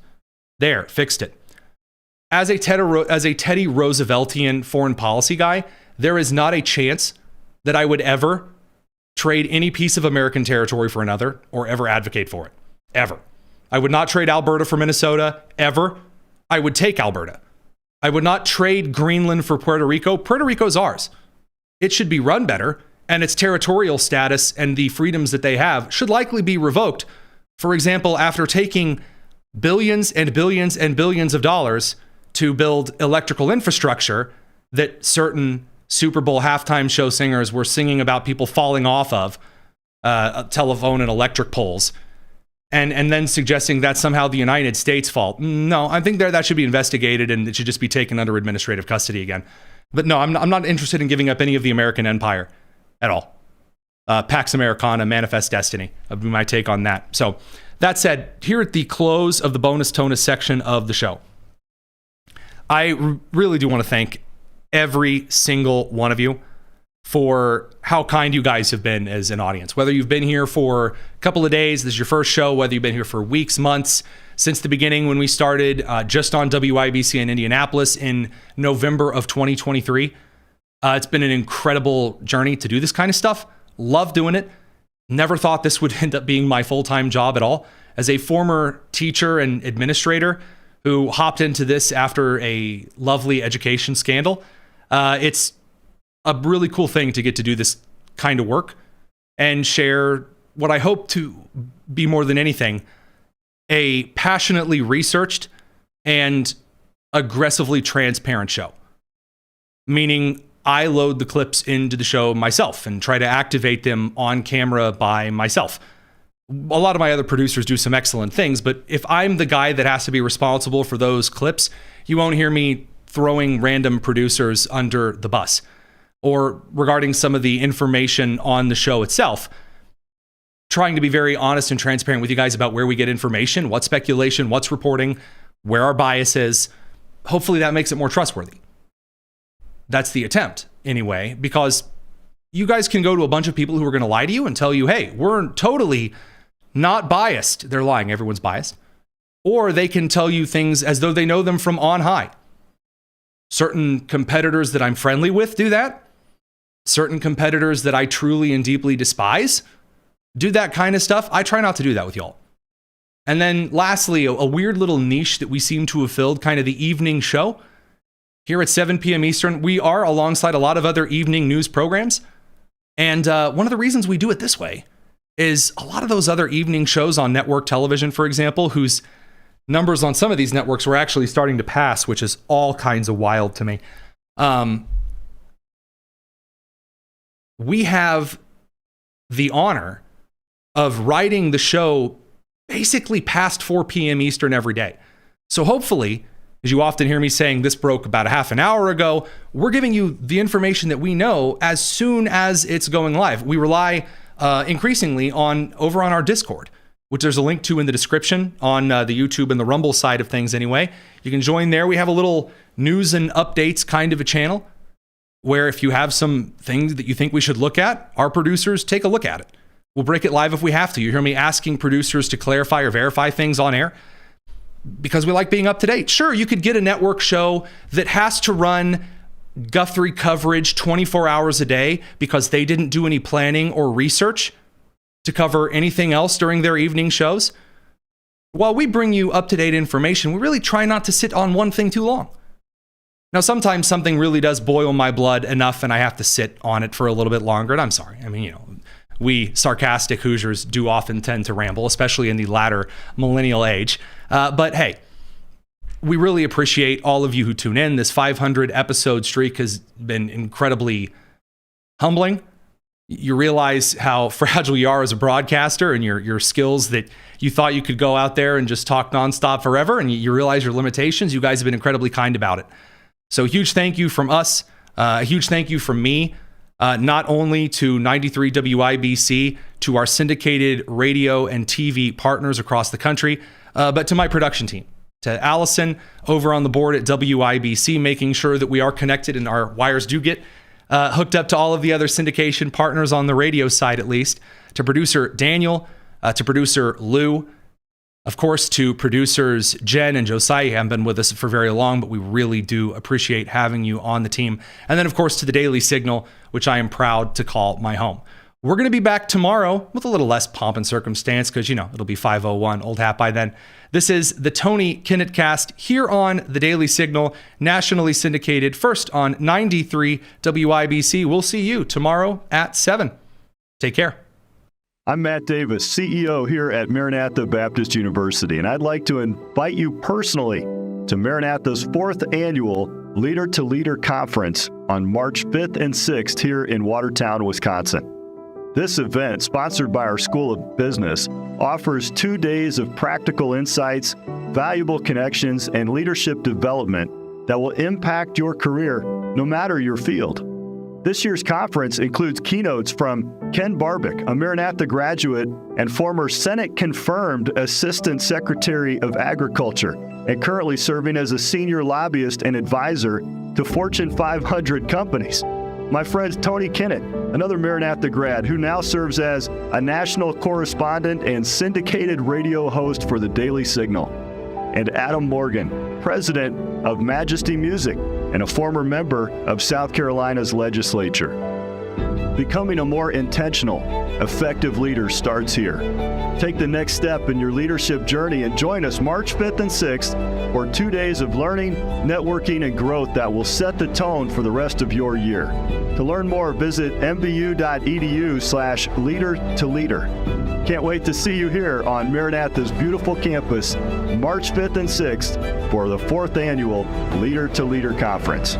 Speaker 4: There, fixed it. As a Teddy Rooseveltian foreign policy guy, there is not a chance that I would ever trade any piece of American territory for another or ever advocate for it. Ever. I would not trade Alberta for Minnesota, ever. I would take Alberta. I would not trade Greenland for Puerto Rico. Puerto Rico's ours. It should be run better, and its territorial status and the freedoms that they have should likely be revoked. For example, after taking billions and billions and billions of dollars to build electrical infrastructure that certain Super Bowl halftime show singers were singing about people falling off of telephone and electric poles, and then suggesting that's somehow the United States' fault. No, I think that should be investigated and it should just be taken under administrative custody again. But no, I'm not interested in giving up any of the American empire at all. Pax Americana, Manifest Destiny would be my take on that. So that said, here at the close of the bonus tonus section of the show, I really do want to thank every single one of you for how kind you guys have been as an audience. Whether you've been here for a couple of days, this is your first show, whether you've been here for weeks, months, since the beginning when we started just on WIBC in Indianapolis in November of 2023. It's been an incredible journey to do this kind of stuff. Love doing it. Never thought this would end up being my full-time job at all. As a former teacher and administrator who hopped into this after a lovely education scandal, it's a really cool thing to get to do this kind of work and share what I hope to be more than anything, a passionately researched and aggressively transparent show. Meaning I load the clips into the show myself and try to activate them on camera by myself. A lot of my other producers do some excellent things, but if I'm the guy that has to be responsible for those clips, you won't hear me throwing random producers under the bus. Or regarding some of the information on the show itself, trying to be very honest and transparent with you guys about where we get information, what's speculation, what's reporting, where our bias is. Hopefully that makes it more trustworthy. That's the attempt anyway, because you guys can go to a bunch of people who are going to lie to you and tell you, hey, we're totally not biased. They're lying. Everyone's biased. Or they can tell you things as though they know them from on high. Certain competitors that I'm friendly with do that. Certain competitors that I truly and deeply despise do that kind of stuff. I try not to do that with y'all. And then lastly, a weird little niche that we seem to have filled, kind of the evening show. Here at 7 p.m. Eastern, we are alongside a lot of other evening news programs. And one of the reasons we do it this way is a lot of those other evening shows on network television, for example, whose numbers on some of these networks were actually starting to pass, which is all kinds of wild to me. We have the honor of writing the show basically past 4 p.m. Eastern every day. So hopefully, as you often hear me saying, this broke about a half an hour ago, we're giving you the information that we know as soon as it's going live. We rely increasingly over on our Discord, which there's a link to in the description on the YouTube and the Rumble side of things anyway. You can join there. We have a little news and updates kind of a channel where if you have some things that you think we should look at, our producers take a look at it. We'll break it live if we have to. You hear me asking producers to clarify or verify things on air because we like being up to date. Sure, you could get a network show that has to run Guthrie coverage 24 hours a day because they didn't do any planning or research to cover anything else during their evening shows. While we bring you up-to-date information, we really try not to sit on one thing too long. Now, sometimes something really does boil my blood enough and I have to sit on it for a little bit longer, and I'm sorry. I mean, we sarcastic Hoosiers do often tend to ramble, especially in the latter millennial age. But hey, we really appreciate all of you who tune in. This 500 episode streak has been incredibly humbling. You realize how fragile you are as a broadcaster and your skills that you thought you could go out there and just talk nonstop forever, and you realize your limitations. You guys have been incredibly kind about it. So a huge thank you from us, a huge thank you from me, not only to 93 WIBC, to our syndicated radio and TV partners across the country, but to my production team, to Allison over on the board at WIBC, making sure that we are connected and our wires do get hooked up to all of the other syndication partners on the radio side, at least, to producer Daniel, to producer Lou, of course, to producers Jen and Josiah. You haven't been with us for very long, but we really do appreciate having you on the team. And then, of course, to the Daily Signal, which I am proud to call my home. We're going to be back tomorrow with a little less pomp and circumstance because, it'll be 5:01, old hat by then. This is the Tony Kinnett Cast here on the Daily Signal, nationally syndicated, first on 93 WIBC. We'll see you tomorrow at 7. Take care.
Speaker 2: I'm Matt Davis, CEO here at Maranatha Baptist University, and I'd like to invite you personally to Maranatha's 4th annual Leader to Leader Conference on March 5th and 6th here in Watertown, Wisconsin. This event, sponsored by our School of Business, offers 2 days of practical insights, valuable connections, and leadership development that will impact your career no matter your field. This year's conference includes keynotes from Ken Barbick, a Maranatha graduate and former Senate-confirmed Assistant Secretary of Agriculture, and currently serving as a senior lobbyist and advisor to Fortune 500 companies. My friend Tony Kinnett, another Maranatha grad who now serves as a national correspondent and syndicated radio host for the Daily Signal. And Adam Morgan, president of Majesty Music and a former member of South Carolina's legislature. Becoming a more intentional, effective leader starts here. Take the next step in your leadership journey and join us March 5th and 6th for 2 days of learning, networking, and growth that will set the tone for the rest of your year. To learn more, visit mbu.edu/leader-to-leader. Can't wait to see you here on Maranatha's beautiful campus, March 5th and 6th for the 4th annual Leader to Leader Conference.